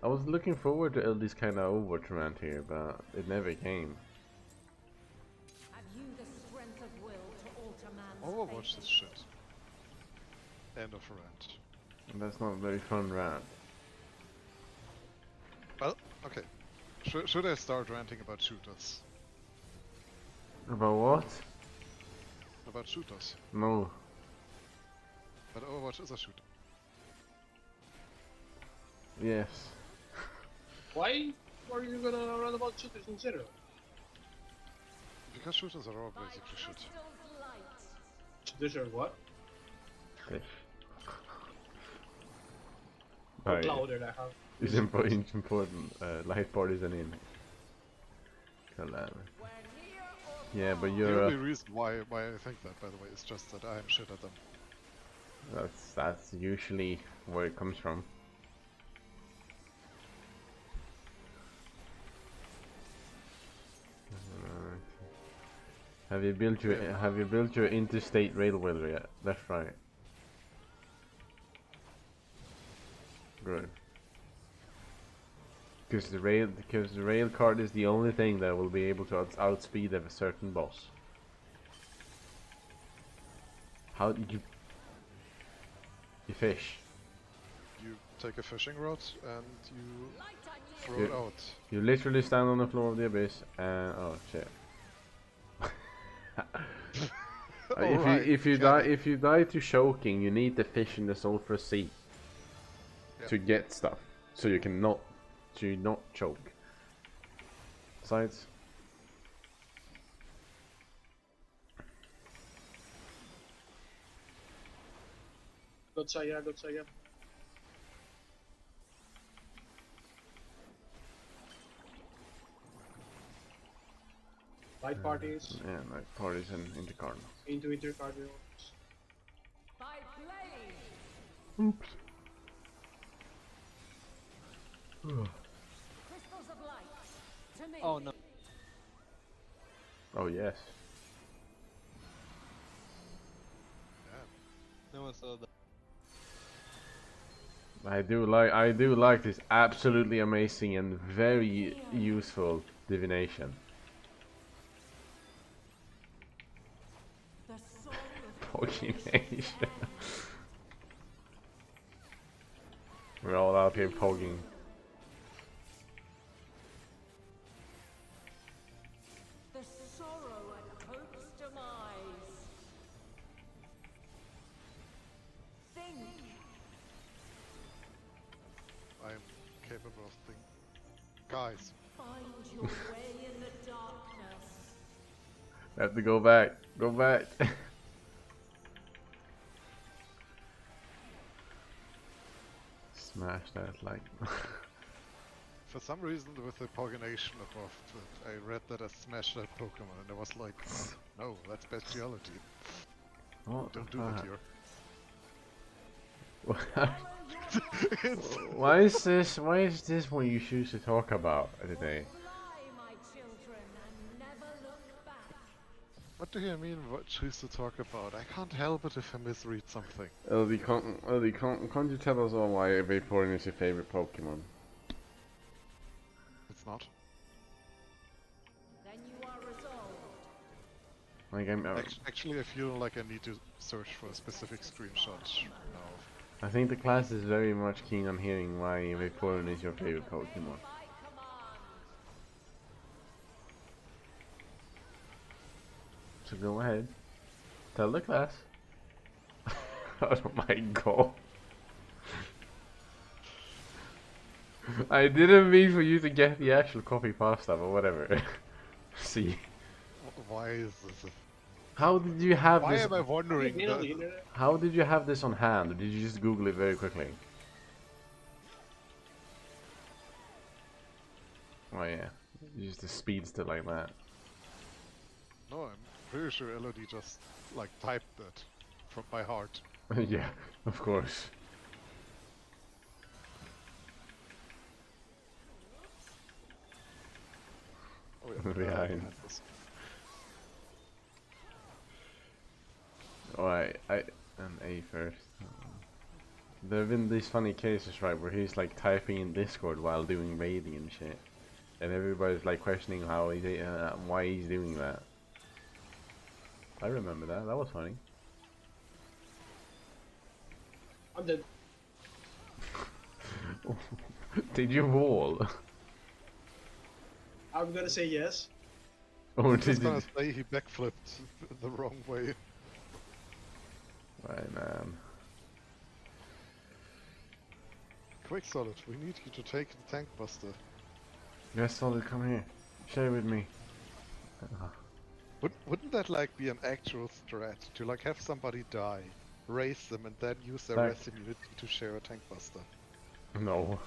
I was looking forward to this kind of Overwatch rant here, but it never came. Have you the strength of will to alter man's Overwatch fate? is shit. End of rant. And that's not a very fun rant. Well, okay. Should I start ranting about shooters? About what? About shooters. No. But Overwatch is a shooter. Yes. Why are you gonna run about shooters in general? Because shooters are all By basically shit. crystal's light. Shooters are what? Fish. How Right. louder I have. It's important. Light parties and in. Collab. We're near or Yeah, but The you're. only reason why I think that, by the way, is just that I am shit at them. That's usually where it comes from. Have you built your interstate railway yet? That's right. Good. Because the rail card is the only thing that will be able to outspeed a certain boss. How did you fish? You take a fishing rod and you light on you. throw it out. You literally stand on the floor of the abyss and oh shit. Alright, get it. if you die to choking, you need the fish in the sulfur sea to get stuff, so you can not choke. Sides. Good Saya, good Saya. Light parties Yeah, like parties and intercardinal. into intercardinals. By blade. Oops. Crystals of light. To me. Oh no. Oh yes. No one saw that. I do like this absolutely amazing and very useful divination. The soul of Pogination. We're all out here pogging. the sorrow at hope's demise. Think. I am capable of thinking. Guys, Find your way in the darkness. I have to go back. Go back. Smash that like. for some reason with the pagination above it, I read that as smash that Pokemon, and I was like, no, that's bestiality. What the Don't do that fuck? here. Why is this what you choose to talk about today? Fly, my children, and never look back. What do you mean, what choose to talk about? I can't help it if I misread something. Can't you tell us all why Vaporeon is your favorite Pokemon? It's not. Then you are resolved. Like Actually, I feel like I need to search for a specific screenshot now. I think the class is very much keen on hearing why Vaporeon is your favorite Pokemon. By command. So go ahead. Tell the class. Oh my god. I didn't mean for you to get the actual copy pasta, but whatever. See. Why is this? How did you have Why this? am I wondering You know, that? you know, How did you have this on hand, or did you just Google it very quickly? Oh yeah, you used the speedster like that. No, I'm pretty sure Elodie just like typed that from by heart. Yeah, of course. Oh yeah, Behind. this. Alright, I am A first. There have been these funny cases, right, where he's like typing in Discord while doing raiding and shit, and everybody's like questioning how why he's doing that. I remember that. That was funny. I'm dead. Did you wall? I'm gonna say yes. Or I was did gonna you? say he backflipped the wrong way. Right, man. Quick Solid, we need you to take the Tank Buster. Yes, Solid, come here. Share with me. Wouldn't that like be an actual strat to like have somebody die, raise them, and then use their Back. res immunity to share a Tank Buster? No.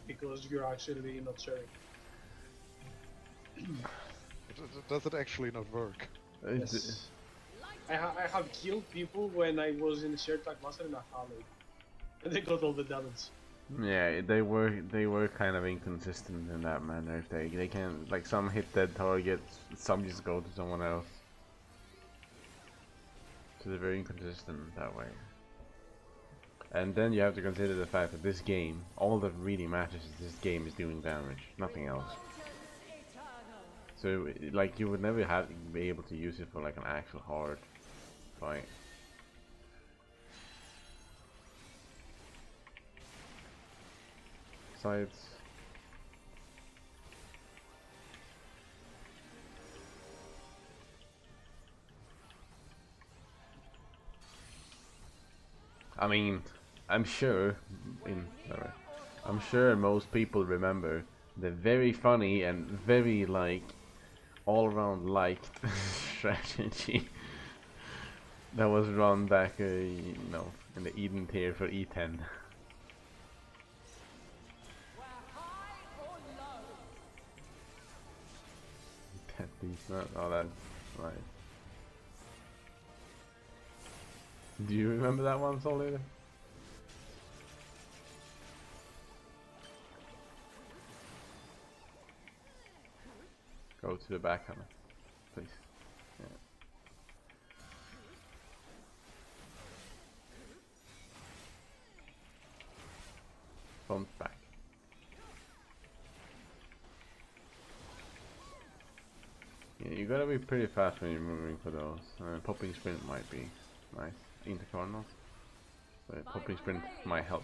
Because you're actually not sharing. Does it actually not work? Yes. I have killed people when I was in a shared attack master in a Harley. And they got all the damage. Yeah, they were kind of inconsistent in that manner. They can, like, some hit dead targets, some just go to someone else. So they're very inconsistent that way. And then you have to consider the fact that this game, all that really matters is this game is doing damage, nothing else. So, like, you would never be able to use it for like an actual hard fight. Sides. I mean, I'm sure I'm sure most people remember the very funny and very like all around liked strategy that was run back, you know, in the Eden tier for E10. We're high or low. That decent. Oh, that's nice. Do you remember that one, Solid? Go to the back, Hannah, please. Yeah. Front back. Yeah, you gotta be pretty fast when you're moving for those. Popping sprint might be nice. Into corners. But popping sprint might help.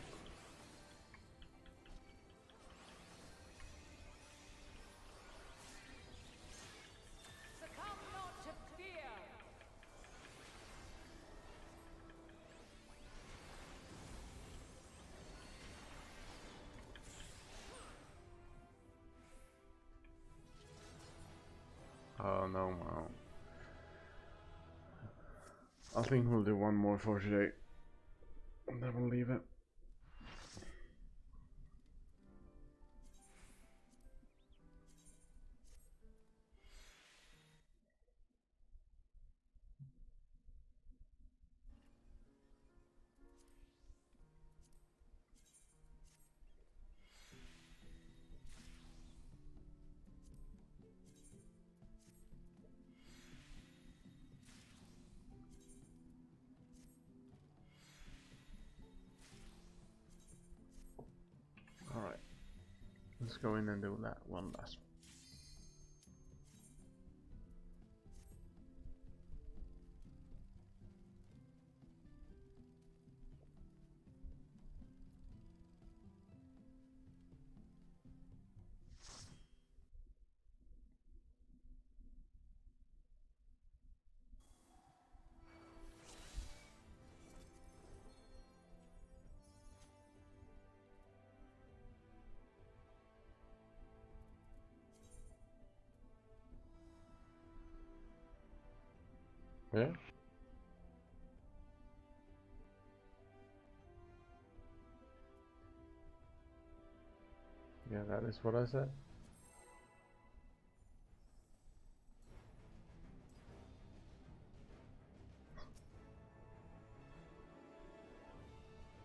Succumb not to fear. Oh no, wow. I think we'll do one more for today. And then we'll leave it. Alright. Let's go in and do that one last. Yeah? Yeah, that is what I said.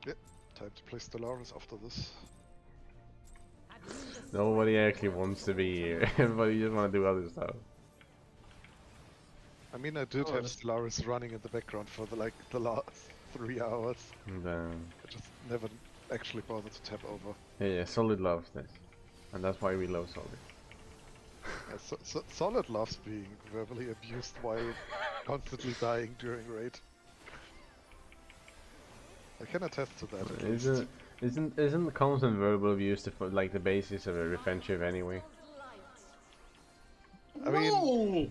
Yep, time to play Stellaris after this. Nobody actually wants to be here. Everybody just want to do other stuff. I mean, I did Oh, have that's- Stellaris running in the background for the last 3 hours. And, I just never actually bothered to tap over. yeah, Solid loves this. And that's why we love Solid. Solid loves being verbally abused while constantly dying during raid. I can attest to that at least. Isn't the constant verbal abuse like the basis of a offensive anyway? I mean,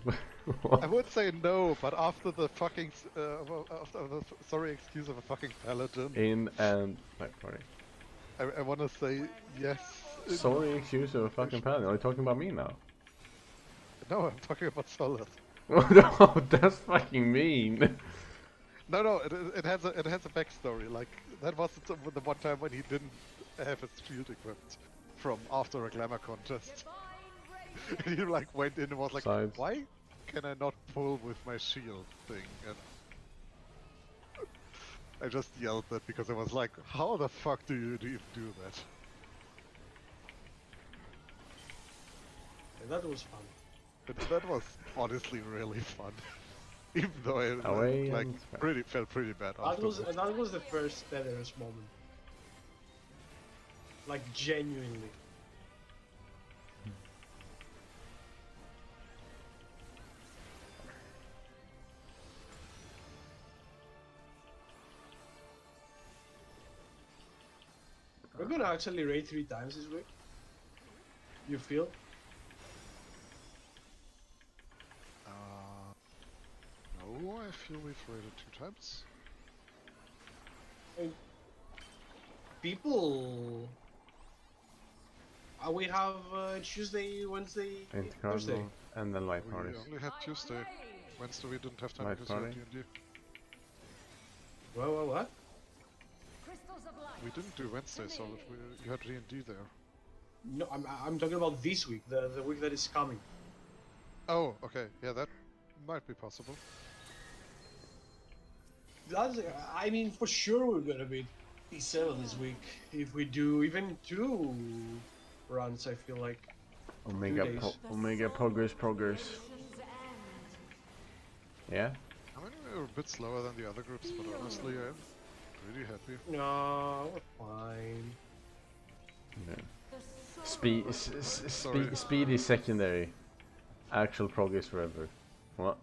What? I would say no, but after the fucking after the sorry excuse of a fucking paladin, In and like, sorry. I want to say yes. Sorry, excuse of a fucking paladin. Are you talking about me now? No, I'm talking about Solid. No, that's fucking mean. No, it has a backstory. Like that was the one time when he didn't have his shield equipped from after a glamour contest. And he like went in and was like, Sides. why can I not pull with my shield thing? And I just yelled that because I was like, how the fuck do you even do that? Yeah, that was fun. But that was honestly really fun. Even though I Away like and back. felt pretty bad That was afterwards. the first Stellaris moment. Like genuinely. We're gonna actually raid 3 times this week. You feel? No, I feel we've raided 2 times. And people. We have Tuesday, Wednesday, Paint Thursday. cardinal and then light We parties. only had Tuesday. Wednesday we didn't have time Light because we had party? D&D. What? Crystals of light. We didn't do Wednesday, so you had D&D there. No, I'm talking about this week, the week that is coming. Oh, okay. Yeah, that might be possible. That's, I mean, for sure we're gonna be D7 this week if we do even 2 runs. I feel like Omega, 2 days. Omega progress. Nation's end. Yeah? I mean, we were a bit slower than the other groups, but honestly, I'm pretty happy. No, we're fine. Yeah. The Speed, Sorry. speed is secondary. Actual progress forever. What?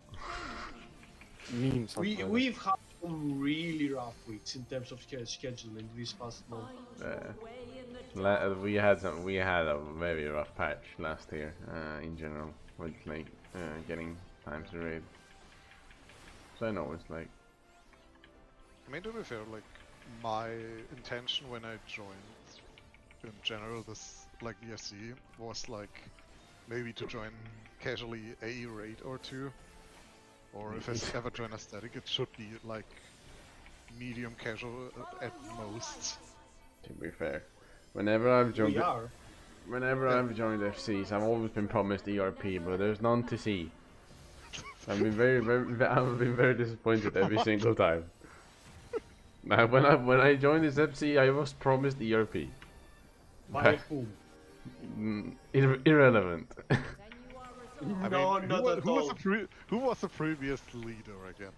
Memes. are better. We've had some really rough weeks in terms of scheduling this past month. We had a very rough patch last year, in general, with like getting time to raid. So I know it's like I mean, to be fair, like, my intention when I joined, in general, this, like, ESC, was, like, maybe to join casually a raid or 2. Or if I ever join a static, it should be, like, medium casual at most. to be fair. Whenever I've joined, We are. whenever I've joined FCs, I've always been promised ERP, but there's none to see. I've been very disappointed every single time. Now, when I joined this FC, I was promised ERP. By whom? Irrelevant. Then you are I resolved. No, mean, not at all. who was the previous leader again?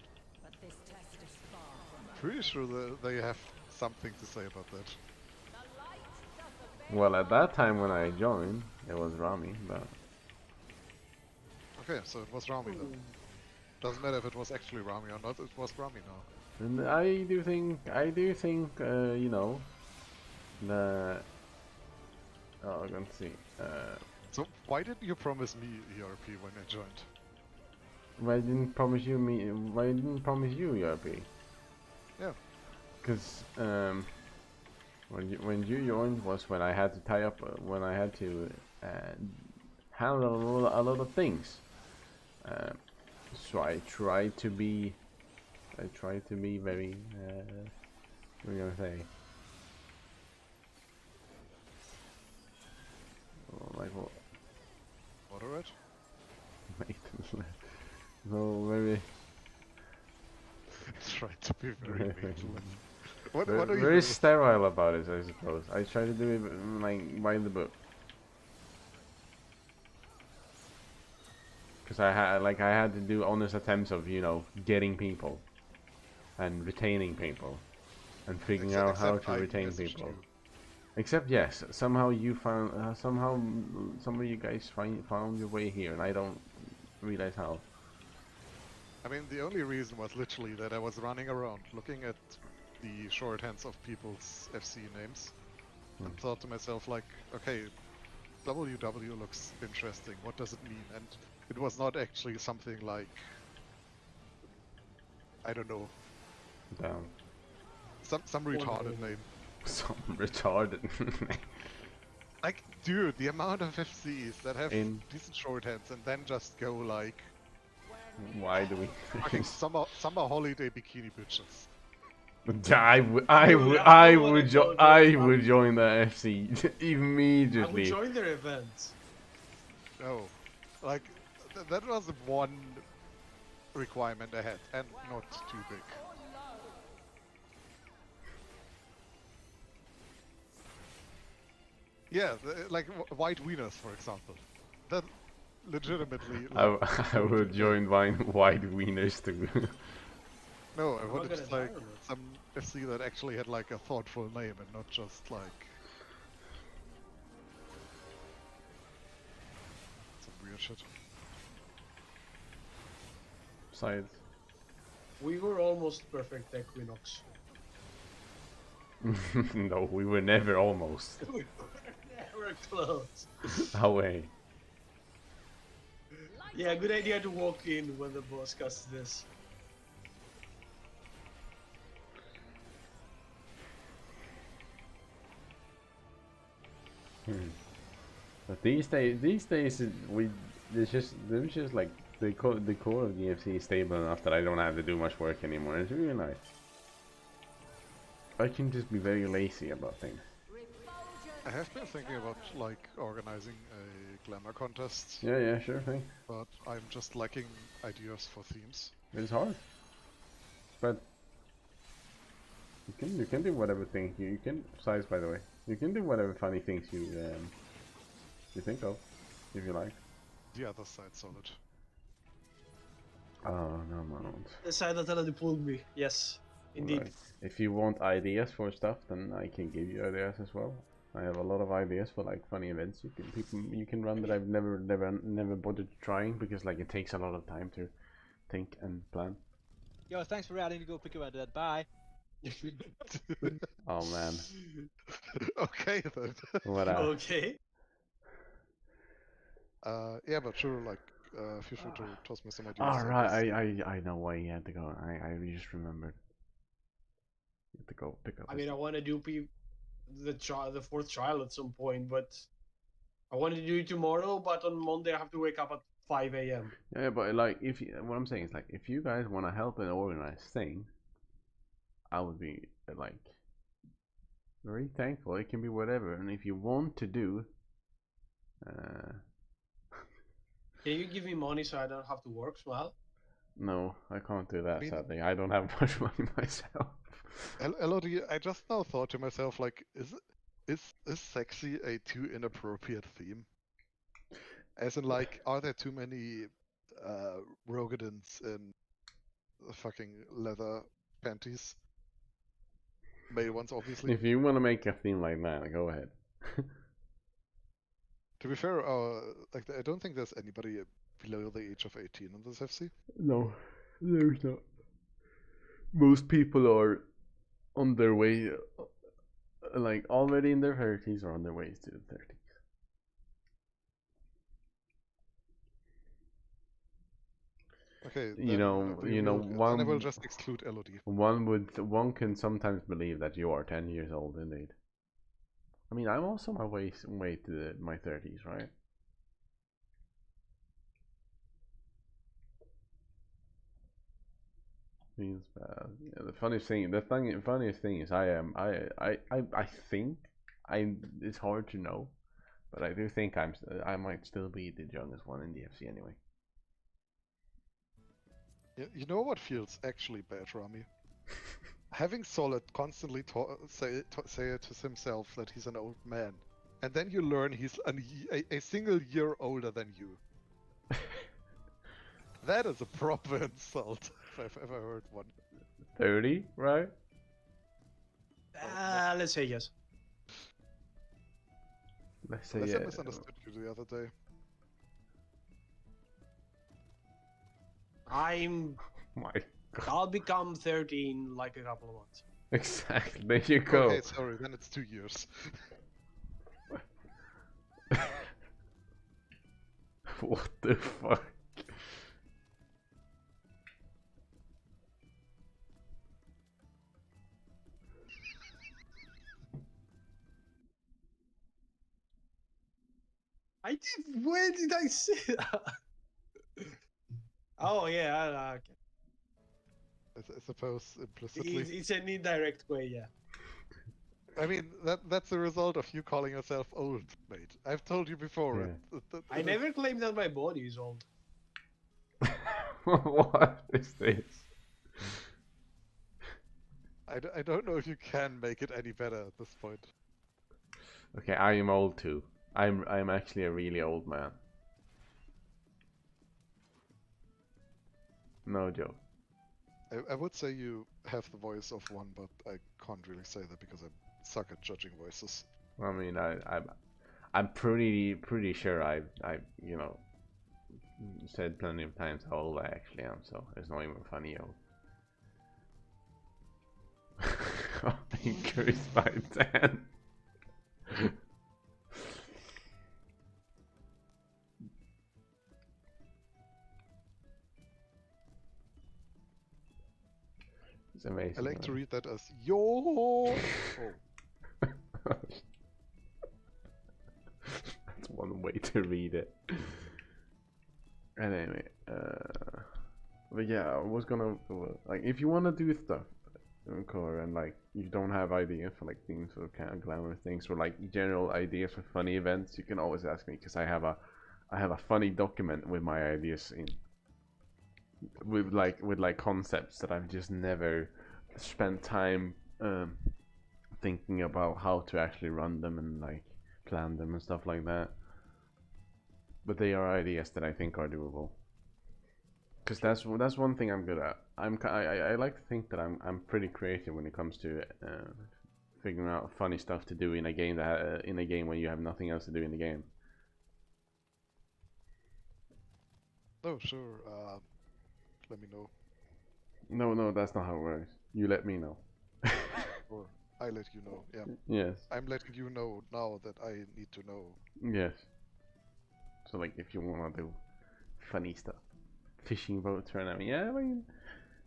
But this test is far from over. Pretty sure that they have something to say about that. The light doth obey. Well, at that time when I joined, it was Rami, but Okay, so it was Rami then. Doesn't matter if it was actually Rami or not, it was Rami now. and I do think, you know, the. Oh, I'm gonna see. So why didn't you promise me ERP when I joined? Why didn't promise you me? Why didn't promise you ERP? Yeah. Because when you joined was when I had to tie up, when I had to handle a lot of things. So I tried to be very. What am I gonna say? Oh, like what? Moderate? No, very. Tried to be very maintenance. What Very, are you very doing? sterile about it, I suppose. I try to do it like by the book. Because I had to do honest attempts of, you know, getting people and retaining people and figuring out how Except to I retain messaged people. you. Except yes, somehow you found somehow some of you guys found your way here, and I don't realize how. I mean, the only reason was literally that I was running around looking at the shorthands of people's FC names and thought to myself, like, okay, WW looks interesting, what does it mean? And it was not actually something like, I don't know, Down. some retarded name. Some retarded. Like, dude, the amount of FCs that have In- decent shorthands and then just go like, Why do we? fucking summer holiday bikini bitches. I would join the FC I would immediately. join their events. No, like that was the one requirement I had, and not too big. Yeah, like white wieners, for example. That legitimately. I would join white wieners too. No, I I'm not wanted gonna just like hire them. some FC that actually had like a thoughtful name and not just like some weird shit. Besides, We were almost perfect Equinox. no, we were never almost We were never close. away. Yeah, good idea to walk in when the boss casts this. But these days, there's just like the core of the FC is stable enough that I don't have to do much work anymore. It's really nice. I can just be very lazy about things. I have been thinking about like organizing a glamour contest, Yeah, sure thing. but I'm just lacking ideas for themes. It's hard, but you can do whatever thing you can. Size, by the way, you can do whatever funny things you think of, if you like. The other side solid. Oh no, Mount. The side that already pulled me. Yes, indeed. Right. If you want ideas for stuff, then I can give you ideas as well. I have a lot of ideas for like funny events you can run that I've never bothered trying because like it takes a lot of time to think and plan. Yo, thanks for routing to go pick up my dad. Bye. Oh man, Okay then. what Okay. Yeah, but sure, like, feel free to toss me some ideas. All right, I know why you had to go. I just remembered. You have to go pick up. I mean, I want to do the fourth trial at some point, but I wanted to do it tomorrow. But on Monday, I have to wake up at 5 a.m. Yeah, but like what I'm saying is like if you guys want to help an organized thing, I would be like very thankful. It can be whatever, and if you want to do, Can you give me money so I don't have to work, Smile? no, I can't do that. I mean- Sadly, I don't have much money myself. Elodie, I just now thought to myself, like, is sexy a too inappropriate theme? As in, like, are there too many Rogadins in fucking leather panties? Male ones, obviously. If you want to make a theme like that, go ahead. To be fair, like, I don't think there's anybody below the age of 18 in this FC. No, there's not. Most people are on their way, like already in their 30s or on their way to the 30s. Okay, You then know, then I will just exclude Elodie. one can sometimes believe that you are 10 years old indeed. I mean, I'm also my way to my 30s, right? Means bad. Yeah, the funniest thing is I think it's hard to know, but I do think I might still be the youngest one in the FC anyway. You know what feels actually bad, Rami? Having Solid constantly say to himself that he's an old man, and then you learn he's a single year older than you. That is a proper insult, if I've ever heard one. 30, right? Let's say yes. Let's say Unless I yeah. misunderstood you the other day. My I'll become 30 in like a couple of months. Exactly. There you go. Okay, sorry, then it's 2 years. What the fuck? Where did I say that? Oh yeah, okay. I suppose implicitly. It's an indirect way, yeah. I mean, that's a result of you calling yourself old, mate. I've told you before. Yeah. I never claimed that my body is old. What is this? I don't know if you can make it any better at this point. Okay, I am old too. I'm actually a really old man. No joke. I would say you have the voice of one, but I can't really say that because I suck at judging voices. I mean, I'm pretty sure I you know said plenty of times how old I actually am, so it's not even funny. I've increased by 10. It's amazing. I like to read that as yo. Oh. one way to read it. And anyway, but yeah, I was gonna like if you wanna do stuff in core and like you don't have ideas for like things or kind of glamour things or like general ideas for funny events, you can always ask me because I have a funny document with my ideas in with like concepts that I've just never spent time thinking about how to actually run them and like plan them and stuff like that. But they are ideas that I think are doable. Because that's one thing I'm good at. I like to think that I'm pretty creative when it comes to figuring out funny stuff to do in a game when you have nothing else to do in the game. No, sure. Let me know. No, that's not how it works. You let me know. Or I let you know. Yeah. Yes. I'm letting you know now that I need to know. Yes. So like if you wanna do funny stuff, fishing boat tournament, yeah, I mean,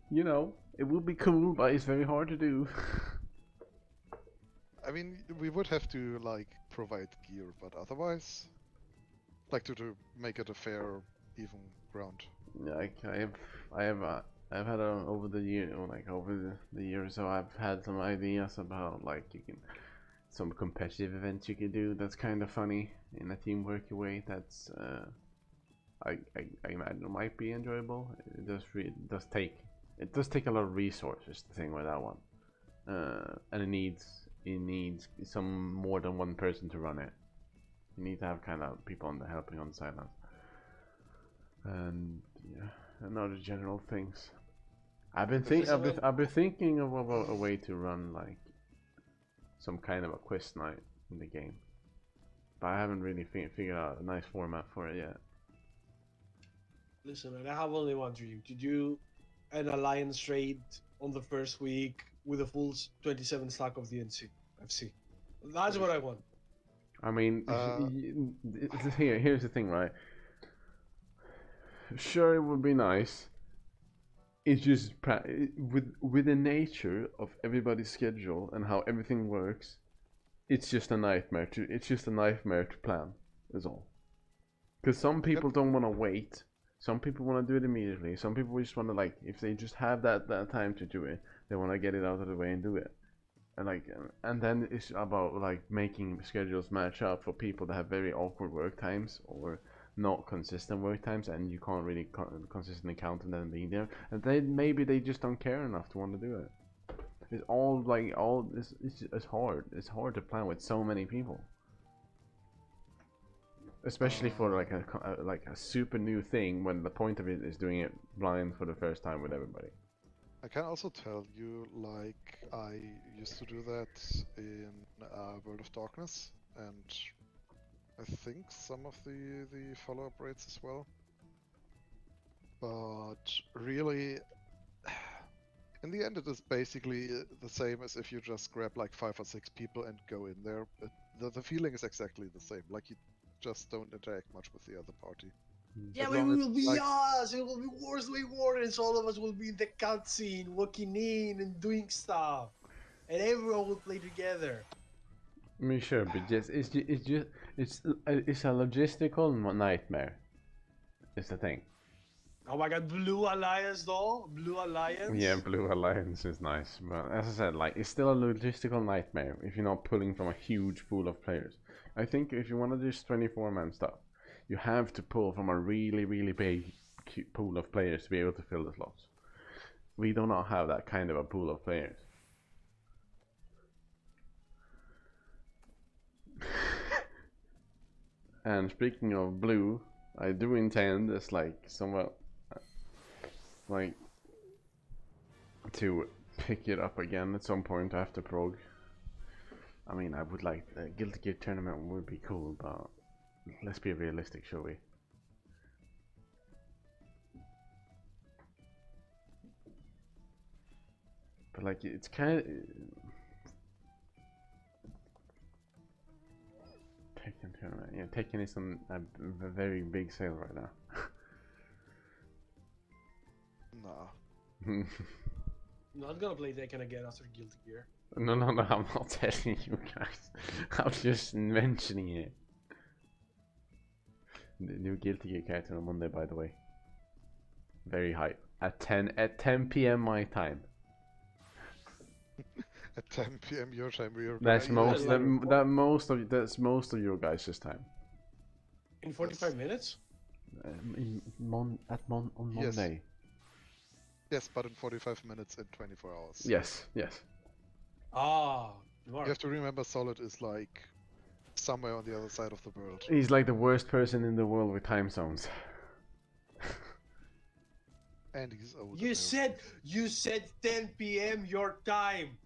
you know, it would be cool, but it's very hard to do. I mean, we would have to like provide gear, but otherwise, like to make it a fair, even ground. Like I've had over the year, or like over the years, so I've had some ideas about like some competitive events you could do. That's kind of funny in a teamwork way. That's I imagine it might be enjoyable. It does take a lot of resources. The thing with that one, and it needs some more than one person to run it. You need to have kind of people helping on the sidelines, and yeah, and other general things. I've been thinking of a way to run like some kind of a quiz night in the game, but I haven't really figured out a nice format for it yet. Listen, man, I have only one dream: to do an alliance raid on the first week with a full 27 stack of the FC. That's what I want. I mean, here's the thing, right? Sure, it would be nice. It's just with the nature of everybody's schedule and how everything works. It's just a nightmare to plan. Is all. Because some people don't want to wait. Some people want to do it immediately. Some people just want to like, if they just have that time to do it, they want to get it out of the way and do it. And then it's about like making schedules match up for people that have very awkward work times or not consistent work times, and you can't really consistently count on them being there. And maybe they just don't care enough to want to do it. It's it's hard. It's hard to plan with so many people, especially for like a super new thing when the point of it is doing it blind for the first time with everybody. I can also tell you, like, I used to do that in World of Darkness, and I think some of the follow-up raids as well. But really, in the end, it is basically the same as if you just grab like 5 or 6 people and go in there. The feeling is exactly the same. Like you just don't interact much with the other party. Yeah, As but it long as, will be like- us. It will be Warsway Wardens. All of us will be in the cutscene, walking in and doing stuff, and everyone will play together. I mean, sure, but it's a logistical nightmare. It's the thing. Oh my god, Blue Alliance though? Blue Alliance? Yeah, Blue Alliance is nice, but as I said, like it's still a logistical nightmare if you're not pulling from a huge pool of players. I think if you want to do 24-man stuff, you have to pull from a really, really big pool of players to be able to fill the slots. We do not have that kind of a pool of players. And speaking of blue, I do intend as like somewhat like to pick it up again at some point after Prog. I mean, I would like a Guilty Gear tournament would be cool, but let's be realistic, shall we? But like, it's kind of Tekken tournament. Yeah, Tekken is on a very big sale right now. Nah. Not gonna play Tekken again after Guilty Gear. No, I'm not telling you guys. I'm just mentioning it. The new Guilty Gear character on Monday, by the way. Very hype. At 10 p.m. my time. At 10 p.m. your time, we are That's gonna most like- that's most of your guys' time. In 45 minutes? On Yes. Monday. Yes, but in 45 minutes and 24 hours. Yes, yes. Ah, You Mark. have to remember Solid is like somewhere on the other side of the world. He's like the worst person in the world with time zones. And he's old. You said 10 p.m. your time.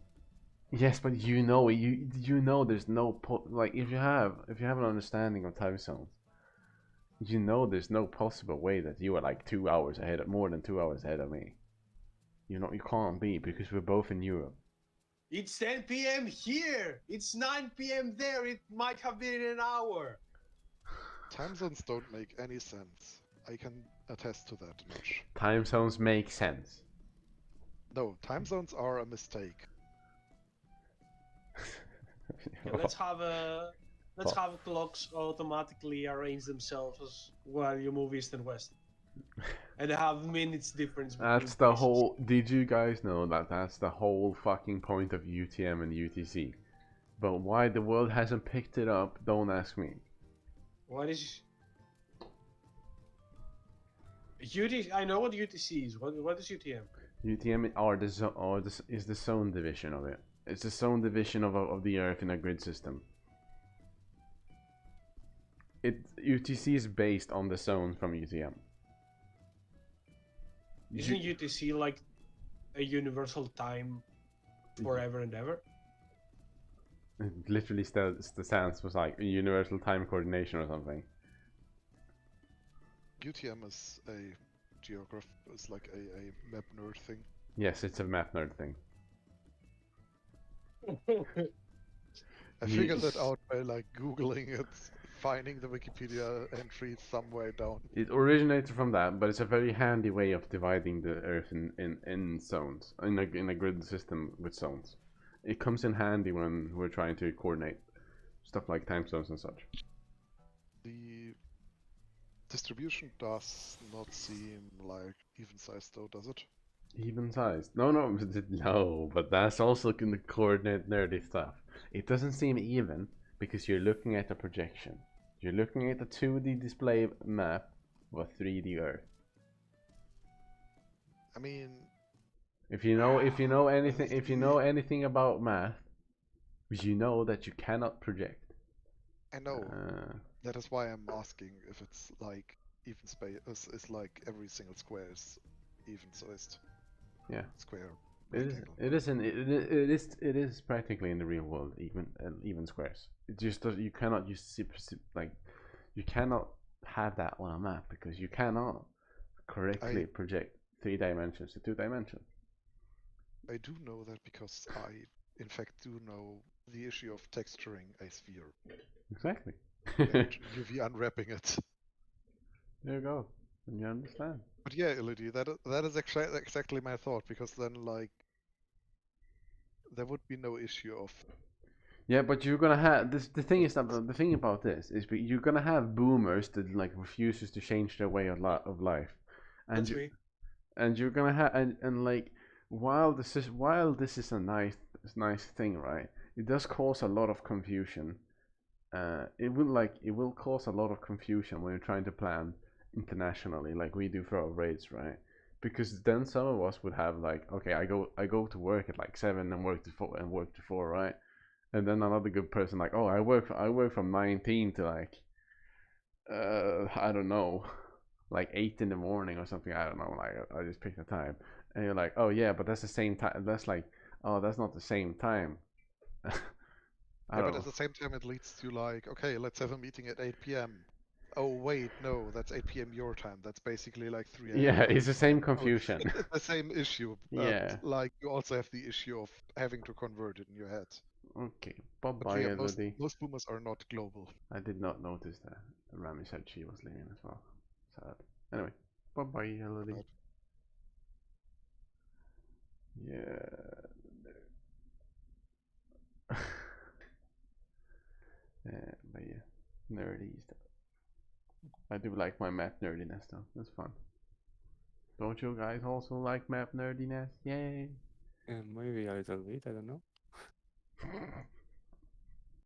Yes, but you know there's no like if you have an understanding of time zones, you know there's no possible way that you are like 2 hours ahead of more than 2 hours ahead of me. You can't be because we're both in Europe. It's 10 p.m. here. It's 9 p.m. there. It might have been an hour. Time zones don't make any sense. I can attest to that much. Time zones make sense. No, time zones are a mistake. Okay, let's have clocks automatically arrange themselves while you move east and west, and have minutes difference. That's the whole. Did you guys know that that's the whole fucking point of UTM and UTC? But why the world hasn't picked it up? Don't ask me. What is UTC? I know what UTC is. What is UTM? UTM is the zone division of it. It's the zone division of the Earth in a grid system. UTC is based on the zone from UTM. Isn't UTC like a universal time forever and ever? It literally the stance was like a universal time coordination or something. UTM is a is like a map nerd thing. Yes, it's a map nerd thing. I figured that out by like googling it, finding the Wikipedia entry somewhere down. It originated from that, but it's a very handy way of dividing the Earth in zones, in a grid system with zones. It comes in handy when we're trying to coordinate stuff like time zones and such. The distribution does not seem like even sized though, does it? Even sized? No, but that's also in the coordinate nerdy stuff. It doesn't seem even because you're looking at a projection. You're looking at a 2D display map of a 3D Earth. I mean, if you know anything about math, you know that you cannot project. I know. That is why I'm asking if it's like even space is like every single square is even sized. Yeah. Square. It is practically in the real world even squares. It just you cannot you cannot have that on a map because you cannot correctly project 3 dimensions to 2 dimensions. I do know that because I in fact do know the issue of texturing a sphere. Exactly. And UV unwrapping it. There you go. You understand. But yeah, Elodie, that is exactly my thought, because then like there would be no issue of. Yeah, but you're gonna have this. The thing about this is you're gonna have boomers that like refuses to change their way of life, and you're gonna have and like while this is a nice thing, right? It does cause a lot of confusion. It will cause a lot of confusion when you're trying to plan internationally like we do for our raids, right? Because then some of us would have like, okay, I go to work at like 7 and work to 4, right? And then another good person like, oh, I work from 19 to like I don't know, like 8 in the morning or something. I don't know, like I just pick the time. And you're like, oh yeah, but that's the same time. That's like, oh, that's not the same time. But at the same time it leads to like, okay, let's have a meeting at 8 p.m. Oh wait, no, that's 8 p.m. your time. That's basically like 3 a.m. Yeah, it's the same confusion. It's the same issue. Yeah. Like you also have the issue of having to convert it in your head. Okay, bye-bye, yeah, Elodie. most boomers are not global. I did not notice that. Rami said she was leaving as well. Sad. Anyway, bye-bye, Elodie. Yeah. But yeah, nerdy stuff. I do like my map nerdiness though. That's fun. Don't you guys also like map nerdiness? Yay! Maybe a little bit, I don't know.